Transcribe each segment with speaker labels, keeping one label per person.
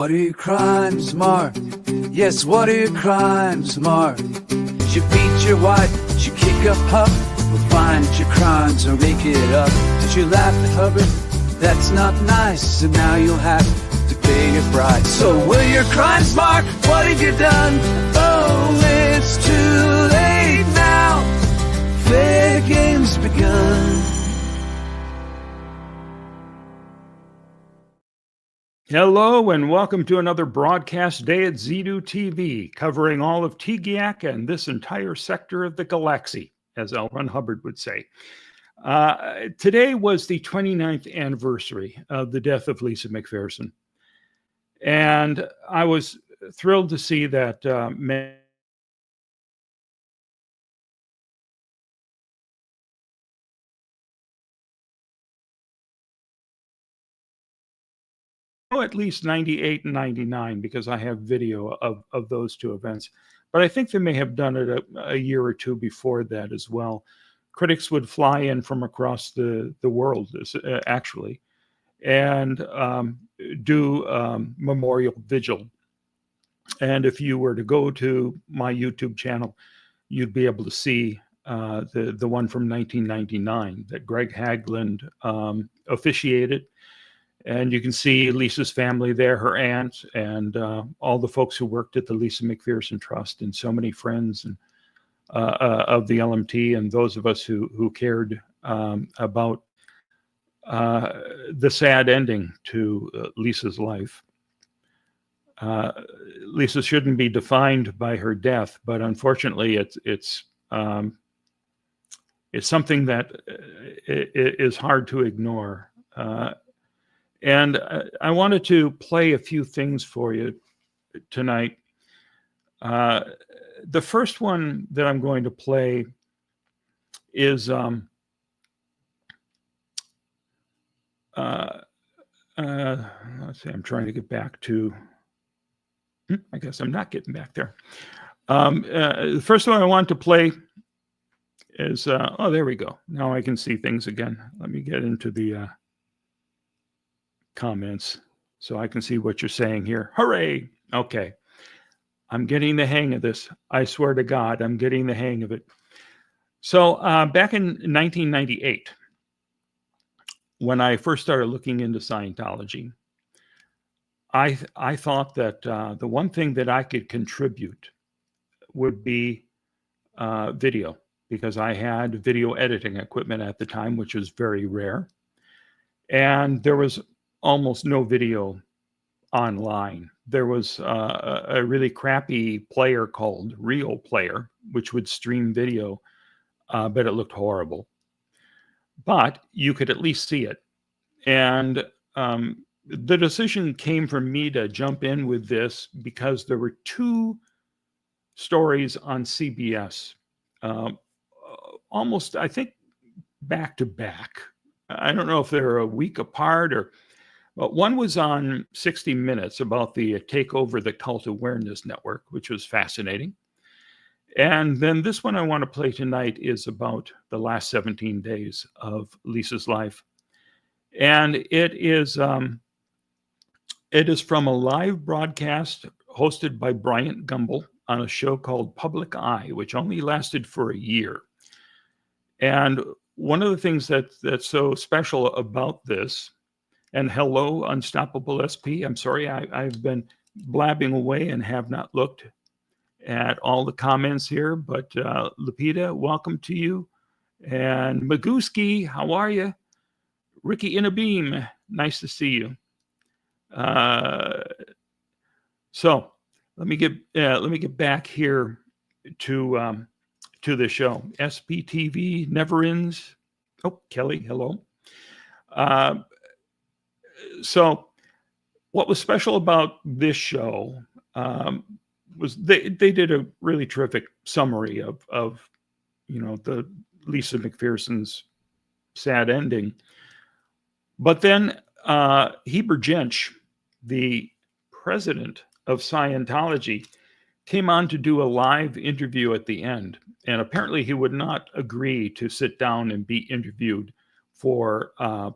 Speaker 1: What are your crimes, Mark? Yes, what are your crimes, Mark? Did you beat your wife? Did you kick a pup? Well, find your crimes or make it up. Did you laugh at Hubbard? That's not nice, and now you'll have to pay your price. So what are your crimes, Mark? What have you done? Oh, it's too late now. Fair game's begun.
Speaker 2: Hello and welcome to another broadcast day at Zedu TV, covering all of Tegiak and this entire sector of the galaxy, as L. Ron Hubbard would say. Today was the 29th anniversary of the death of Lisa McPherson. And I was thrilled to see that at least 98 and 99, because I have video of those two events. But I think they may have done it a year or two before that as well. Critics would fly in from across the world, actually, and do memorial vigil. And if you were to go to my YouTube channel, you'd be able to see the one from 1999 that Greg Hagland officiated. And you can see Lisa's family there, her aunt, and all the folks who worked at the Lisa McPherson Trust, and so many friends and of the LMT, and those of us who cared about the sad ending to Lisa's life. Lisa shouldn't be defined by her death, but unfortunately, it's something that is hard to ignore. And I wanted to play a few things for you tonight. The first one that I'm going to play is let's see, I'm trying to get back to, I guess I'm not getting back there. The first one I want to play is, oh, there we go. Now I can see things again. Let me get into the comments so I can see what you're saying here. Hooray! Okay. I'm getting the hang of this. I swear to God, I'm getting the hang of it. So back in 1998, when I first started looking into Scientology, I thought that the one thing that I could contribute would be video, because I had video editing equipment at the time, which was very rare. And there was almost no video online. There was a really crappy player called Real Player, which would stream video, but it looked horrible. But you could at least see it. And the decision came for me to jump in with this because there were two stories on CBS, almost, I think, back to back. I don't know if they're a week apart or... But one was on 60 Minutes about the takeover the Cult Awareness Network, which was fascinating. And then this one I want to play tonight is about the last 17 days of Lisa's life. And it is from a live broadcast hosted by Bryant Gumbel on a show called Public Eye, which only lasted for a year. And one of the things that's so special about this, and hello, Unstoppable SP. I'm sorry, I've been blabbing away and have not looked at all the comments here, but Lupita, welcome to you. And Magooski, how are you? Ricky Inabeam, nice to see you. So let me get back here to the show. SPTV never ends. Oh, Kelly, hello. So what was special about this show was they did a really terrific summary of the Lisa McPherson's sad ending. But then Heber Jenzsch, the president of Scientology, came on to do a live interview at the end. And apparently he would not agree to sit down and be interviewed for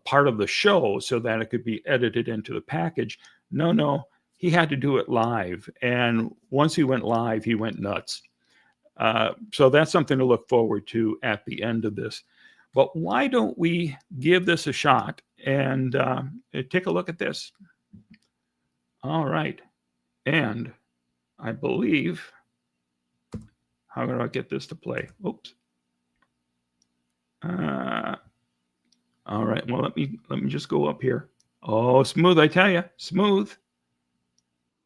Speaker 2: part of the show so that it could be edited into the package. No, he had to do it live. And once he went live, he went nuts. So that's something to look forward to at the end of this. But why don't we give this a shot and take a look at this? All right. And I believe, how do I get this to play? Oops. All right. Well, let me just go up here. Oh, smooth, I tell you, smooth.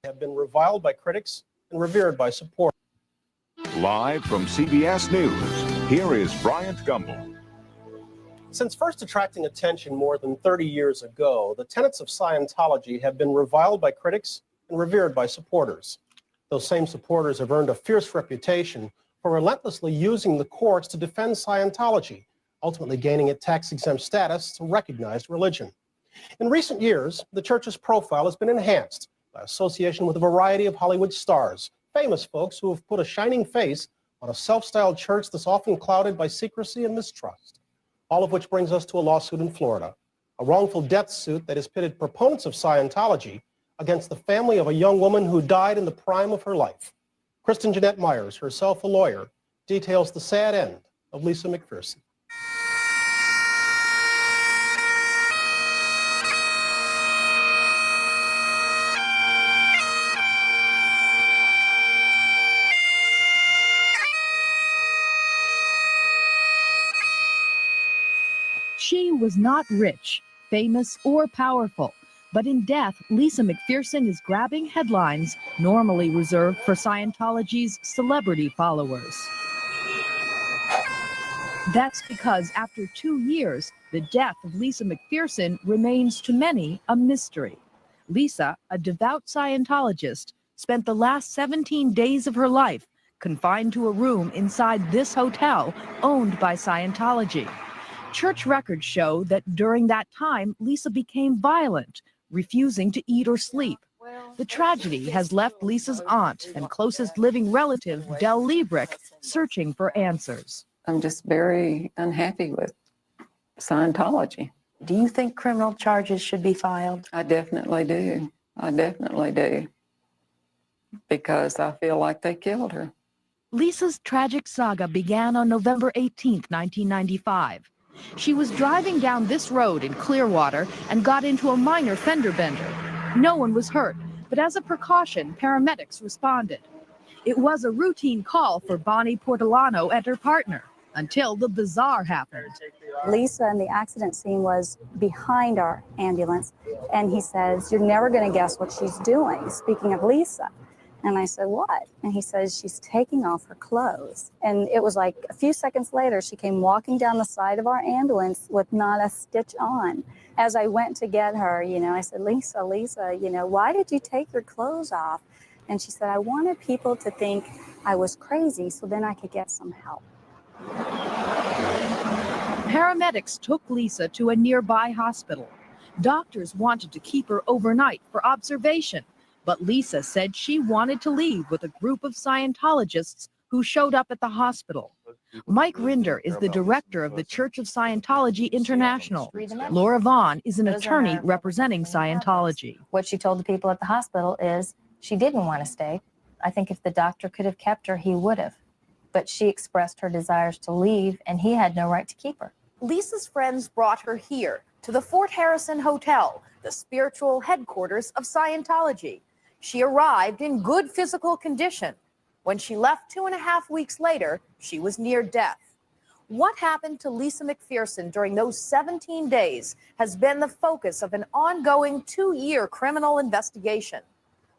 Speaker 3: Have been reviled by critics and revered by supporters.
Speaker 4: Live from CBS News, here is Bryant Gumbel.
Speaker 3: Since first attracting attention more than 30 years ago, the tenets of Scientology have been reviled by critics and revered by supporters. Those same supporters have earned a fierce reputation for relentlessly using the courts to defend Scientology, ultimately gaining it tax-exempt status as a recognized religion. In recent years, the church's profile has been enhanced by association with a variety of Hollywood stars, famous folks who have put a shining face on a self-styled church that's often clouded by secrecy and mistrust. All of which brings us to a lawsuit in Florida, a wrongful death suit that has pitted proponents of Scientology against the family of a young woman who died in the prime of her life. Kristen Jeanette Myers, herself a lawyer, details the sad end of Lisa McPherson.
Speaker 5: She was not rich, famous, or powerful, but in death, Lisa McPherson is grabbing headlines normally reserved for Scientology's celebrity followers. That's because after 2 years, the death of Lisa McPherson remains to many a mystery. Lisa, a devout Scientologist, spent the last 17 days of her life confined to a room inside this hotel owned by Scientology. Church records show that during that time, Lisa became violent, refusing to eat or sleep. The tragedy has left Lisa's aunt and closest living relative, Del Liebrick, searching for answers.
Speaker 6: I'm just very unhappy with Scientology.
Speaker 7: Do you think criminal charges should be filed?
Speaker 6: I definitely do. I definitely do. Because I feel like they killed her.
Speaker 5: Lisa's tragic saga began on November 18, 1995. She was driving down this road in Clearwater and got into a minor fender bender. No one was hurt, but as a precaution, paramedics responded. It was a routine call for Bonnie Portolano and her partner until the bizarre happened.
Speaker 8: Lisa in the accident scene was behind our ambulance, and he says, "You're never going to guess what she's doing," speaking of Lisa. And I said, "What?" And he says, "She's taking off her clothes." And it was like a few seconds later, she came walking down the side of our ambulance with not a stitch on. As I went to get her, I said, Lisa, why did you take your clothes off?" And she said, "I wanted people to think I was crazy so then I could get some help."
Speaker 5: Paramedics took Lisa to a nearby hospital. Doctors wanted to keep her overnight for observation, but Lisa said she wanted to leave with a group of Scientologists who showed up at the hospital. Mike Rinder is the director of the Church of Scientology International. Laura Vaughn is an attorney representing Scientology.
Speaker 7: What she told the people at the hospital is she didn't want to stay. I think if the doctor could have kept her, he would have. But she expressed her desires to leave, and he had no right to keep her. Lisa's friends brought her here to the Fort Harrison Hotel, the spiritual headquarters of Scientology. She arrived in good physical condition. When she left 2.5 weeks later, she was near death. What happened to Lisa McPherson during those 17 days has been the focus of an ongoing 2-year criminal investigation.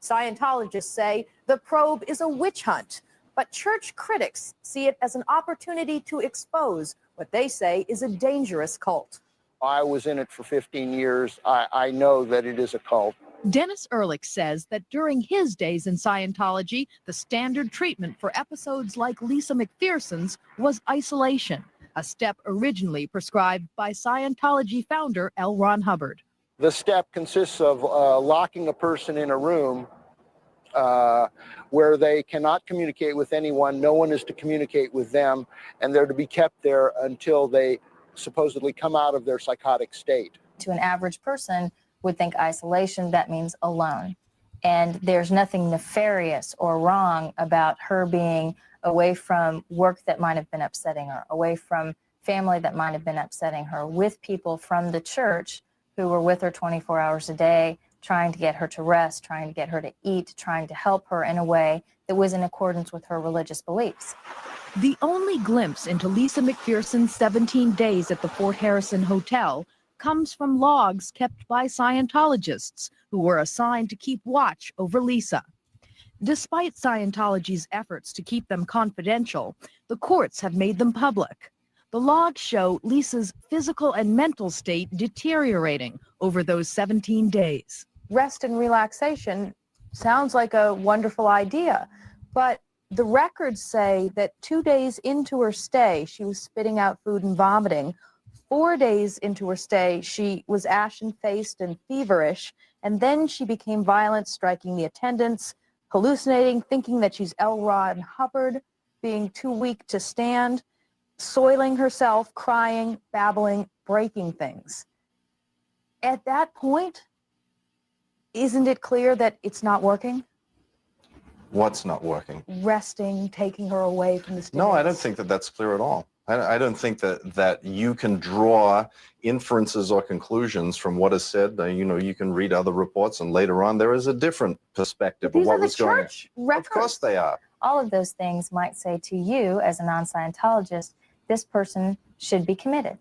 Speaker 7: Scientologists say the probe is a witch hunt, but church critics see it as an opportunity to expose what they say is a dangerous cult.
Speaker 9: I was in it for 15 years. I know that it is a cult.
Speaker 5: Dennis Ehrlich says that during his days in Scientology, the standard treatment for episodes like Lisa McPherson's was isolation, a step originally prescribed by Scientology founder L. Ron Hubbard.
Speaker 9: The step consists of locking a person in a room where they cannot communicate with anyone. No one is to communicate with them, and they're to be kept there until they supposedly come out of their psychotic state.
Speaker 7: To an average person would think isolation, that means alone. And there's nothing nefarious or wrong about her being away from work that might have been upsetting her, away from family that might have been upsetting her, with people from the church who were with her 24 hours a day, trying to get her to rest, trying to get her to eat, trying to help her in a way that was in accordance with her religious beliefs.
Speaker 5: The only glimpse into Lisa McPherson's 17 days at the Fort Harrison Hotel comes from logs kept by Scientologists who were assigned to keep watch over Lisa. Despite Scientology's efforts to keep them confidential, the courts have made them public. The logs show Lisa's physical and mental state deteriorating over those 17 days.
Speaker 10: Rest and relaxation sounds like a wonderful idea, but the records say that 2 days into her stay, she was spitting out food and vomiting. 4 days into her stay, she was ashen-faced and feverish, and then she became violent, striking the attendants, hallucinating, thinking that she's L. Ron Hubbard, being too weak to stand, soiling herself, crying, babbling, breaking things. At that point, isn't it clear that it's not working?
Speaker 11: What's not working?
Speaker 10: Resting, taking her away from the stimulus.
Speaker 11: No, I don't think that that's clear at all. I don't think that you can draw inferences or conclusions from what is said. You can read other reports, and later on there is a different perspective of what was going on. Of course they are.
Speaker 7: All of those things might say to you, as a non-Scientologist, this person should be committed.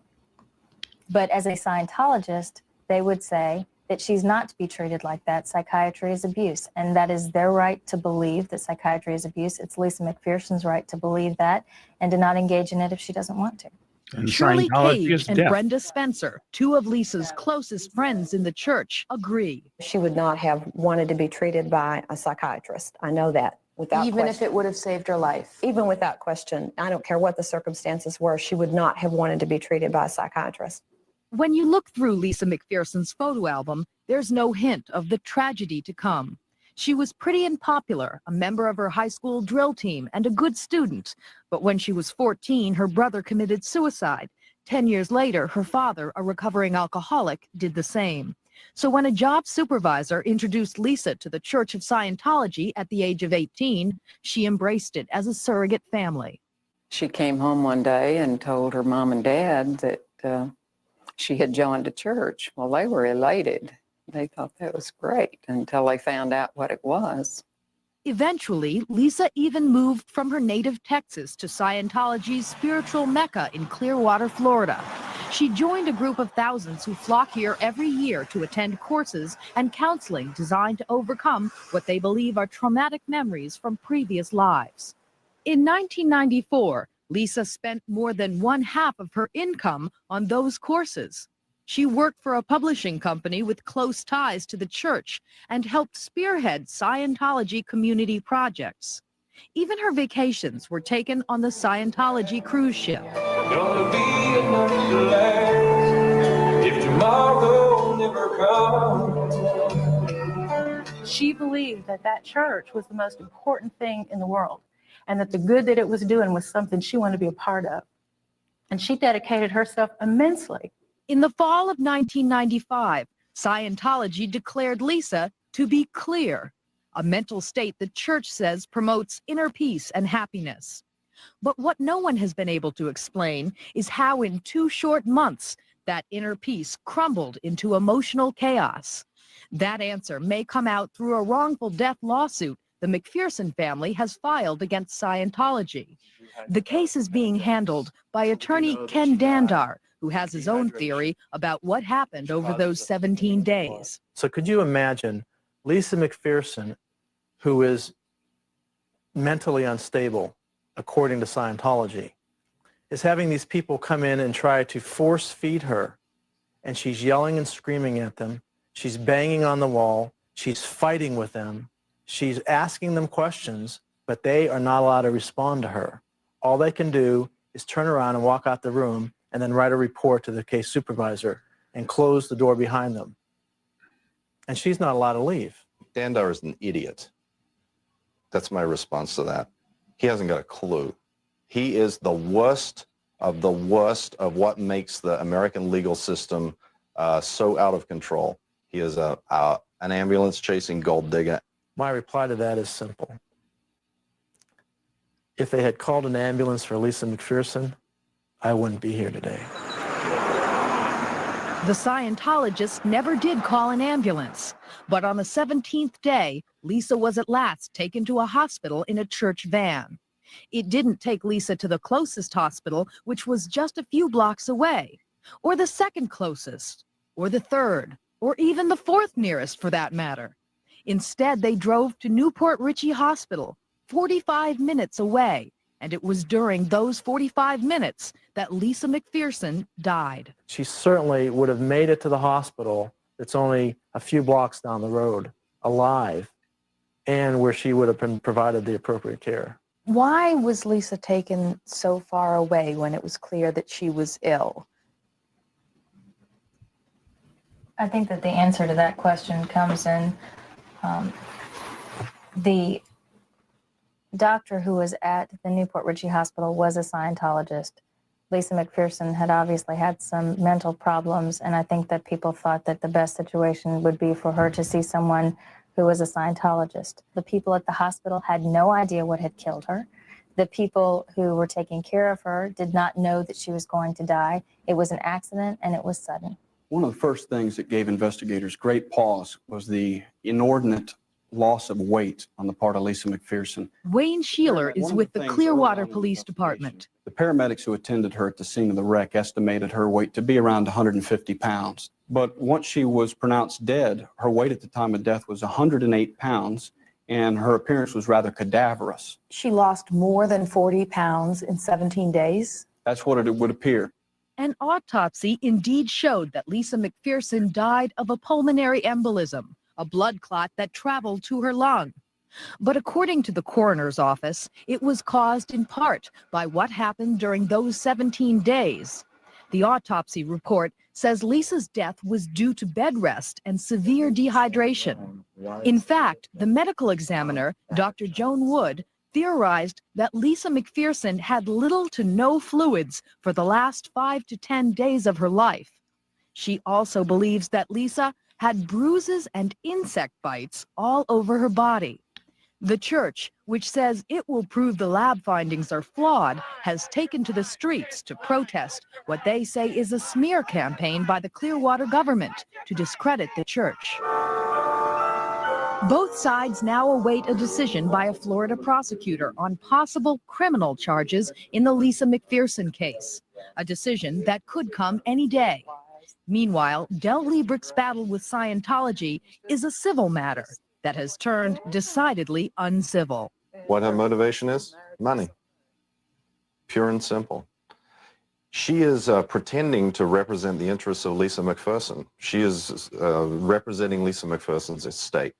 Speaker 7: But as a Scientologist, they would say that she's not to be treated like that. Psychiatry is abuse, and that is their right to believe that psychiatry is abuse. It's Lisa McPherson's right to believe that and to not engage in it if she doesn't want to.
Speaker 2: And
Speaker 5: Shirley
Speaker 2: Scientology
Speaker 5: Cage
Speaker 2: is
Speaker 5: and
Speaker 2: death.
Speaker 5: Brenda Spencer, two of Lisa's closest friends in the church, agree.
Speaker 12: She would not have wanted to be treated by a psychiatrist. I know that without
Speaker 10: Even
Speaker 12: question.
Speaker 10: if it would have saved her life.
Speaker 12: Even without question. I don't care what the circumstances were, she would not have wanted to be treated by a psychiatrist.
Speaker 5: When you look through Lisa McPherson's photo album, there's no hint of the tragedy to come. She was pretty and popular, a member of her high school drill team and a good student. But when she was 14, her brother committed suicide. 10 years later, her father, a recovering alcoholic, did the same. So when a job supervisor introduced Lisa to the Church of Scientology at the age of 18, she embraced it as a surrogate family.
Speaker 6: She came home one day and told her mom and dad that she had joined a church. Well, they were elated. They thought that was great until they found out what it was.
Speaker 5: Eventually, Lisa even moved from her native Texas to Scientology's spiritual mecca in Clearwater, Florida. She joined a group of thousands who flock here every year to attend courses and counseling designed to overcome what they believe are traumatic memories from previous lives. In 1994, Lisa spent more than one-half of her income on those courses. She worked for a publishing company with close ties to the church and helped spearhead Scientology community projects. Even her vacations were taken on the Scientology cruise ship.
Speaker 13: Gonna be enough to last if tomorrow never comes.
Speaker 10: She believed that that church was the most important thing in the world, and that the good that it was doing was something she wanted to be a part of. And she dedicated herself immensely.
Speaker 5: In the fall of 1995, Scientology declared Lisa to be clear, a mental state the church says promotes inner peace and happiness. But what no one has been able to explain is how in 2 short months that inner peace crumbled into emotional chaos. That answer may come out through a wrongful death lawsuit the McPherson family has filed against Scientology. The case is being handled by attorney Ken Dandar, who has his own theory about what happened over those 17 days.
Speaker 14: So could you imagine Lisa McPherson, who is mentally unstable, according to Scientology, is having these people come in and try to force feed her, and she's yelling and screaming at them. She's banging on the wall. She's fighting with them. She's asking them questions, but they are not allowed to respond to her. All they can do is turn around and walk out the room and then write a report to the case supervisor and close the door behind them. And she's not allowed to leave.
Speaker 11: Dandar is an idiot. That's my response to that. He hasn't got a clue. He is the worst of what makes the American legal system so out of control. He is an ambulance chasing gold digger,
Speaker 14: My reply to that is simple. If they had called an ambulance for Lisa McPherson, I wouldn't be here today.
Speaker 5: The Scientologist never did call an ambulance, but on the 17th day, Lisa was at last taken to a hospital in a church van. It didn't take Lisa to the closest hospital, which was just a few blocks away, or the second closest, or the third, or even the fourth nearest for that matter. Instead, they drove to Newport Richey Hospital, 45 minutes away, and it was during those 45 minutes that Lisa McPherson died.
Speaker 14: She certainly would have made it to the hospital that's only a few blocks down the road, alive, and where she would have been provided the appropriate care.
Speaker 10: Why was Lisa taken so far away when it was clear that she was ill?
Speaker 7: I think that the answer to that question comes in the doctor who was at the Newport Richey Hospital was a Scientologist. Lisa McPherson had obviously had some mental problems, and I think that people thought that the best situation would be for her to see someone who was a Scientologist. The people at the hospital had no idea what had killed her. The people who were taking care of her did not know that she was going to die. It was an accident, and it was sudden.
Speaker 15: One of the first things that gave investigators great pause was the inordinate loss of weight on the part of Lisa McPherson.
Speaker 5: Wayne Sheeler is with the Clearwater Police Department.
Speaker 15: The paramedics who attended her at the scene of the wreck estimated her weight to be around 150 pounds. But once she was pronounced dead, her weight at the time of death was 108 pounds, and her appearance was rather cadaverous.
Speaker 10: She lost more than 40 pounds in 17 days?
Speaker 15: That's what it would appear.
Speaker 5: An autopsy indeed showed that Lisa McPherson died of a pulmonary embolism, a blood clot that traveled to her lung. But according to the coroner's office, it was caused in part by what happened during those 17 days. The autopsy report says Lisa's death was due to bed rest and severe dehydration. In fact, the medical examiner, Dr. Joan Wood, theorized that Lisa McPherson had little to no fluids for the last 5 to 10 days of her life. She also believes that Lisa had bruises and insect bites all over her body. The church, which says it will prove the lab findings are flawed, has taken to the streets to protest what they say is a smear campaign by the Clearwater government to discredit the church. Both sides now await a decision by a Florida prosecutor on possible criminal charges in the Lisa McPherson case, a decision that could come any day. Meanwhile, Del Liebrick's battle with Scientology is a civil matter that has turned decidedly uncivil.
Speaker 11: What her motivation is? Money. Pure and simple. She is pretending to represent the interests of Lisa McPherson. She is representing Lisa McPherson's estate.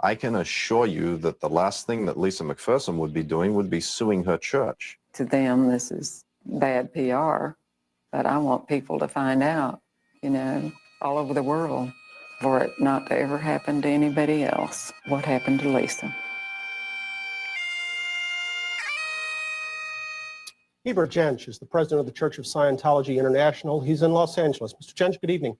Speaker 11: I can assure you that the last thing that Lisa McPherson would be doing would be suing her church.
Speaker 6: To them, this is bad PR, but I want people to find out, you know, all over the world, for it not to ever happen to anybody else. What happened to Lisa?
Speaker 3: Heber Jenzsch is the president of the Church of Scientology International. He's in Los Angeles. Mr. Jenzsch, good evening.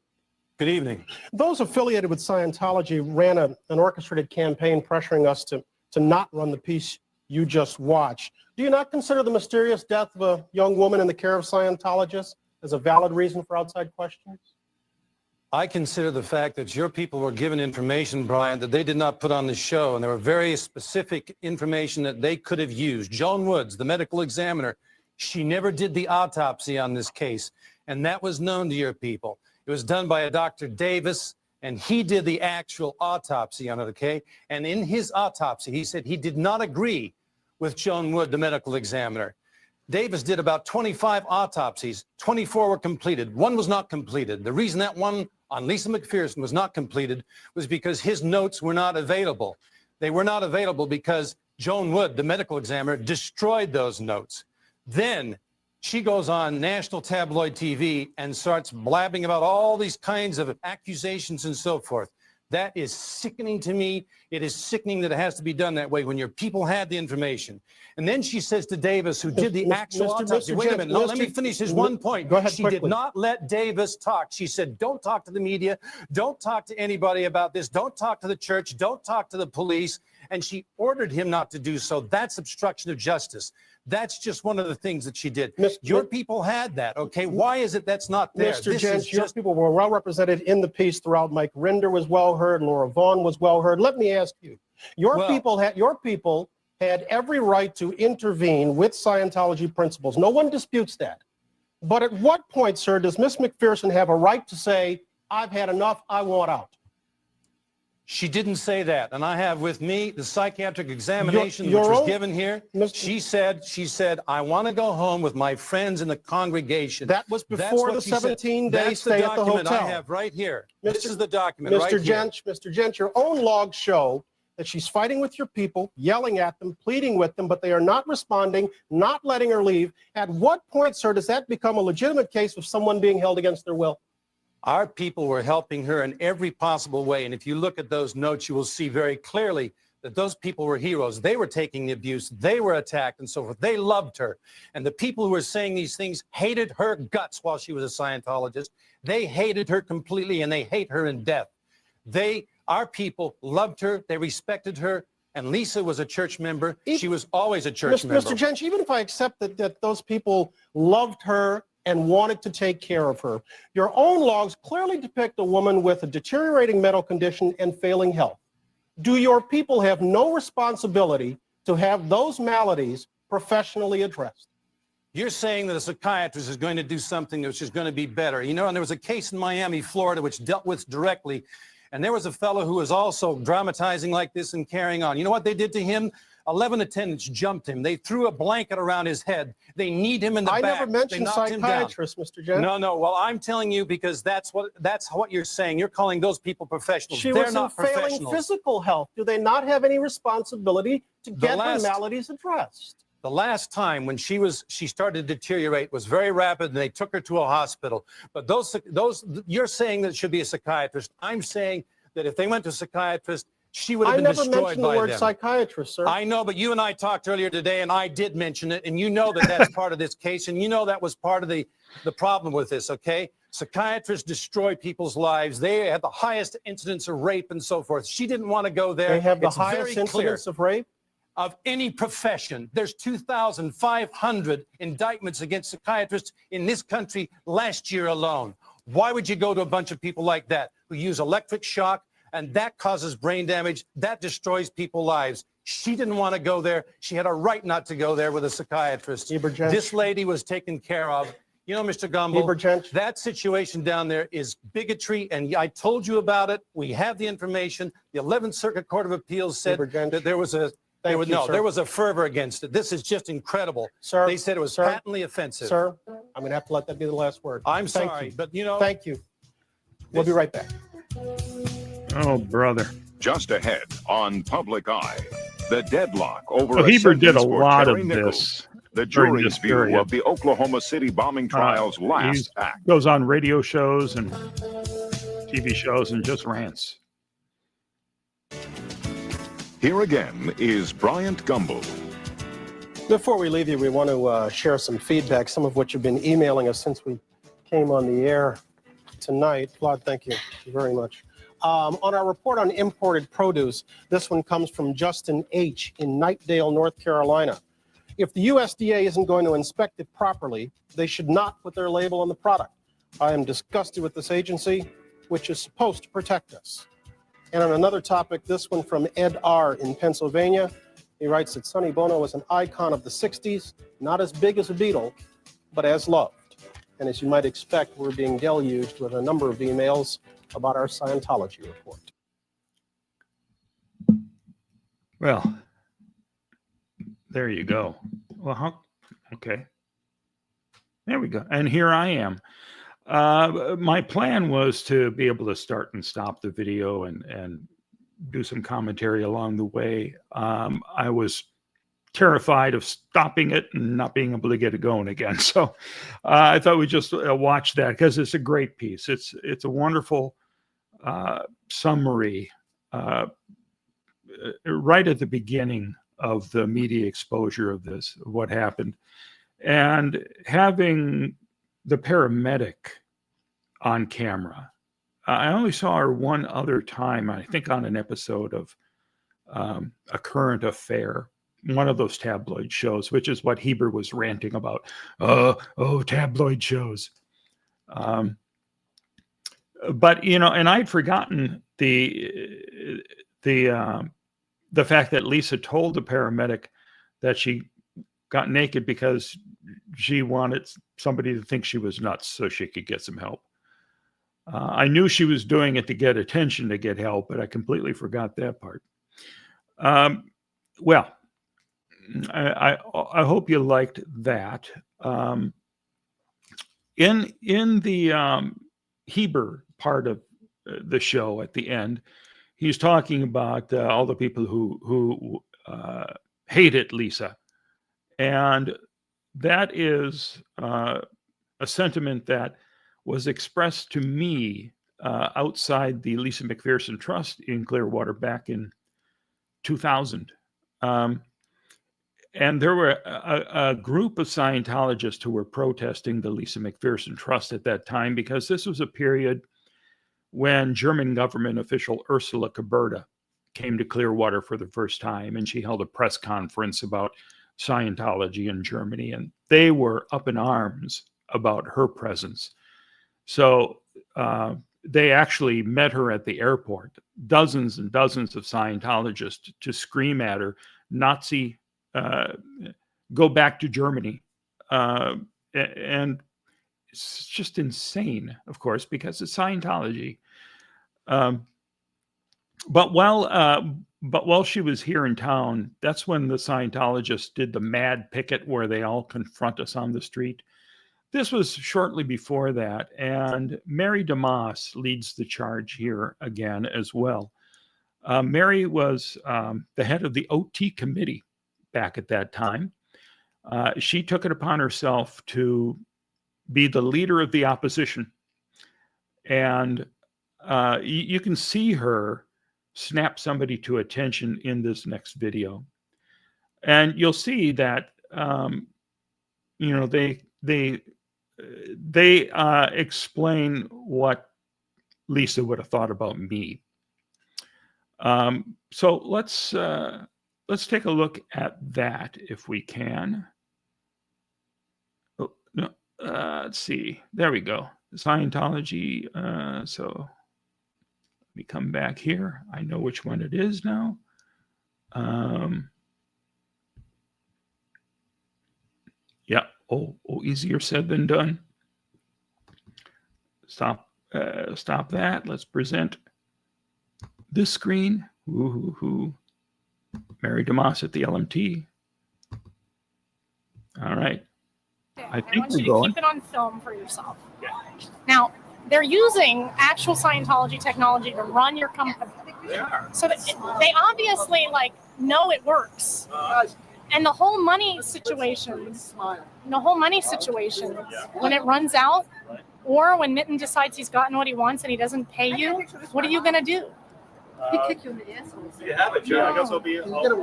Speaker 16: Good evening.
Speaker 3: Those affiliated with Scientology ran an orchestrated campaign pressuring us to not run the piece you just watched. Do you not consider the mysterious death of a young woman in the care of Scientologists as a valid reason for outside questions?
Speaker 16: I consider the fact that your people were given information, Brian, that they did not put on the show, and there were very specific information that they could have used. Joan Woods, the medical examiner, she never did the autopsy on this case, and that was known to your people. It was done by a Dr. Davis, and he did the actual autopsy on it, okay? And in his autopsy, he said he did not agree with Joan Wood, the medical examiner. Davis did about 25 autopsies. 24 were completed. One was not completed. The reason that one on Lisa McPherson was not completed was because his notes were not available. They were not available because Joan Wood, the medical examiner, destroyed those notes. Then she goes on national tabloid TV and starts blabbing about all these kinds of accusations and so forth. That is sickening to me. It is sickening that it has to be done that way when your people had the information. And then she says to Davis, who did the actual autopsy, wait a minute, let me finish his one point.
Speaker 3: Go ahead,
Speaker 16: she
Speaker 3: quickly.
Speaker 16: did not let Davis talk. She said, don't talk to the media. Don't talk to anybody about this. Don't talk to the church. Don't talk to the police. and she ordered him not to do so. That's obstruction of justice. That's just one of the things that she did. Your people had that, okay? Why is it that's not there?
Speaker 3: Mr. Jenzsch, your people were well represented in the piece throughout. Mike Rinder was well heard. Laura Vaughn was well heard. Let me ask you, your people had every right to intervene with Scientology principles. No one disputes that. But at what point, sir, does Ms. McPherson have a right to say, I've had enough, I want out?
Speaker 16: She didn't say that. And I have with me the psychiatric examination which was given here. She said, I want to go home with my friends in the congregation.
Speaker 3: That was before the 17-day stay at the hotel.
Speaker 16: That's the document I have right here. This is the document right here.
Speaker 3: Mr. Jenzsch, your own logs show that she's fighting with your people, yelling at them, pleading with them, but they are not responding, not letting her leave. At what point, sir, does that become a legitimate case of someone being held against their will?
Speaker 16: Our people were helping her in every possible way. And if you look at those notes, you will see very clearly that those people were heroes. They were taking the abuse. They were attacked and so forth. They loved her. And the people who were saying these things hated her guts while she was a Scientologist. They hated her completely, and they hate her in death. Our people loved her. They respected her. And Lisa was a church member. She was always a church member.
Speaker 3: Mr. Jenzsch, even if I accept that those people loved her and wanted to take care of her, your own logs clearly depict a woman with a deteriorating mental condition and failing health. Do your people have no responsibility to have those maladies professionally addressed?
Speaker 16: You're saying that a psychiatrist is going to do something which is going to be better. You know, and there was a case in Miami, Florida, which dealt with directly. And there was a fellow who was also dramatizing like this and carrying on. You know what they did to him? 11 attendants jumped him. They threw a blanket around his head. They kneed him in the back.
Speaker 3: I never mentioned psychiatrists, Mr. Jenzsch.
Speaker 16: No. Well, I'm telling you because that's what you're saying. You're calling those people professionals. They're not professionals.
Speaker 3: She was in failing physical health. Do they not have any responsibility to get her maladies addressed?
Speaker 16: The last time when she started to deteriorate was very rapid, and they took her to a hospital. But those you're saying that it should be a psychiatrist. I'm saying that if they went to a psychiatrist, she would have been destroyed by them.
Speaker 3: I never mentioned the word psychiatrist, sir.
Speaker 16: I know, but you and I talked earlier today, and I did mention it, and you know that that's part of this case, and you know that was part of the problem with this, okay? Psychiatrists destroy people's lives. They had the highest incidence of rape and so forth. She didn't want to go there.
Speaker 3: They have the highest incidence of rape?
Speaker 16: Of any profession. There's 2,500 indictments against psychiatrists in this country last year alone. Why would you go to a bunch of people like that who use electric shock, and that causes brain damage? That destroys people's lives. She didn't want to go there. She had a right not to go there with a psychiatrist.
Speaker 3: Heber Jenzsch.
Speaker 16: This lady was taken care of. You know, Mr. Gumbel,
Speaker 3: Heber Jenzsch.
Speaker 16: that situation down there is bigotry, and I told you about it. We have the information. The 11th Circuit Court of Appeals said that there was there was a fervor against it. This is just incredible.
Speaker 3: Sir,
Speaker 16: they said it was patently offensive.
Speaker 3: Sir, I'm going to have to let that be the last word.
Speaker 16: I'm sorry, but you know.
Speaker 3: Thank you. We'll be right back.
Speaker 2: Oh, brother.
Speaker 4: Just ahead on Public Eye, the deadlock over
Speaker 2: Heber did a
Speaker 4: sentence for
Speaker 2: lot
Speaker 4: Terry
Speaker 2: of
Speaker 4: Nichols.
Speaker 2: this.
Speaker 4: The
Speaker 2: during
Speaker 4: jury's
Speaker 2: this
Speaker 4: view
Speaker 2: period.
Speaker 4: of the Oklahoma City bombing trial's last act.
Speaker 2: Goes on radio shows and TV shows and just rants.
Speaker 4: Here again is Bryant Gumbel.
Speaker 3: Before we leave you, we want to share some feedback, some of which you've been emailing us since we came on the air tonight. Claude, thank you very much. On our report on imported produce, this one comes from Justin H. in Knightdale, North Carolina. If the USDA isn't going to inspect it properly, they should not put their label on the product. I am disgusted with this agency, which is supposed to protect us. And on another topic, this one from Ed R. in Pennsylvania. He writes that Sonny Bono was an icon of the 60s, not as big as a Beatle, but as loved. And as you might expect, we're being deluged with a number of emails about our Scientology report.
Speaker 2: Well, there you go. Well, okay. There we go. And here I am. My plan was to be able to start and stop the video and do some commentary along the way. I was terrified of stopping it and not being able to get it going again. So I thought we'd just watch that because it's a great piece. It's a wonderful summary right at the beginning of the media exposure of this, of what happened. And having the paramedic on camera. I only saw her one other time, I think on an episode of A Current Affair, one of those tabloid shows, which is what Heber was ranting about. Oh, tabloid shows. But, you know, and I'd forgotten the fact that Lisa told the paramedic that she got naked because she wanted somebody to think she was nuts so she could get some help. I knew she was doing it to get attention, to get help, but I completely forgot that part. Well, I hope you liked that. In the Heber part of the show at the end, he's talking about all the people who hated Lisa. And that is a sentiment that was expressed to me outside the Lisa McPherson Trust in Clearwater back in 2000. And there were a group of Scientologists who were protesting the Lisa McPherson Trust at that time, because this was a period when German government official Ursula Caberta came to Clearwater for the first time, and she held a press conference about Scientology in Germany, and they were up in arms about her presence. So they actually met her at the airport, dozens and dozens of Scientologists, to scream at her, Nazi, go back to Germany. And it's just insane, of course, because it's Scientology. But while she was here in town, that's when the Scientologists did the mad picket where they all confront us on the street. This was shortly before that, and Mary DeMoss leads the charge here again as well. Mary was the head of the OT committee back at that time. She took it upon herself to be the leader of the opposition. And you can see her snap somebody to attention in this next video. And you'll see that, you know, they explain what Lisa would have thought about me. So let's take a look at that if we can. Oh, no, let's see. There we go. Scientology. So let me come back here. I know which one it is now. Yeah. Oh, easier said than done. Stop that. Let's present this screen. Woo-hoo-hoo. Mary DeMoss at the LMT. All right. I think
Speaker 17: want you to keep it on film for yourself. Yeah. Now, they're using actual Scientology technology to run your company. They are. So they obviously know it works. And the whole money situation, when it runs out, or when Mitten decides he's gotten what he wants and he doesn't pay you, what are you going to do?
Speaker 18: He kicked you in the ass. You have it, Joe. I guess I'll be homeless.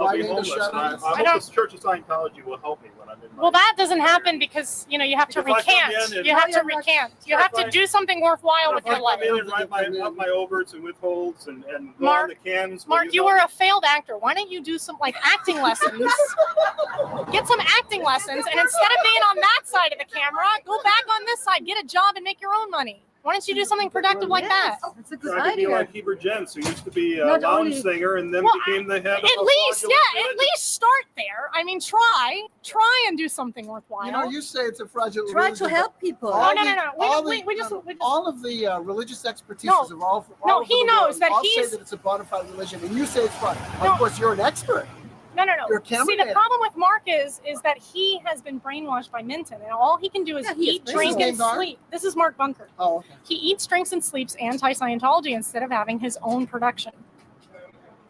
Speaker 18: I hope the Church of Scientology will help me when I'm in my...
Speaker 17: Well, that doesn't happen because, you have to recant. You have to recant. You have to do something worthwhile with your life.
Speaker 18: If I come in and write up my overts and withholds and go on the cans...
Speaker 17: Mark, you were a failed actor. Why don't you do some, acting lessons? Get some acting lessons, and instead of being on that side of the camera, go back on this side. Get a job and make your own money. Why don't you do something productive like that?
Speaker 18: That's a good idea. I could be like Heber Jenzsch, who used to be a lounge singer and then became the head of
Speaker 17: at least start there. I mean, try and do something worthwhile.
Speaker 9: You say it's a fraudulent
Speaker 12: Try
Speaker 9: religion,
Speaker 12: to help people.
Speaker 9: All of the religious expertise of all
Speaker 17: he knows that
Speaker 9: say that it's a bona fide religion, and you say it's fraud. Of course, you're an expert.
Speaker 17: No. See, the problem with Mark is that he has been brainwashed by Minton, and all he can do is eat, drink, and sleep. This is Mark Bunker.
Speaker 9: Oh, okay.
Speaker 17: He eats, drinks, and sleeps anti-Scientology instead of having his own production.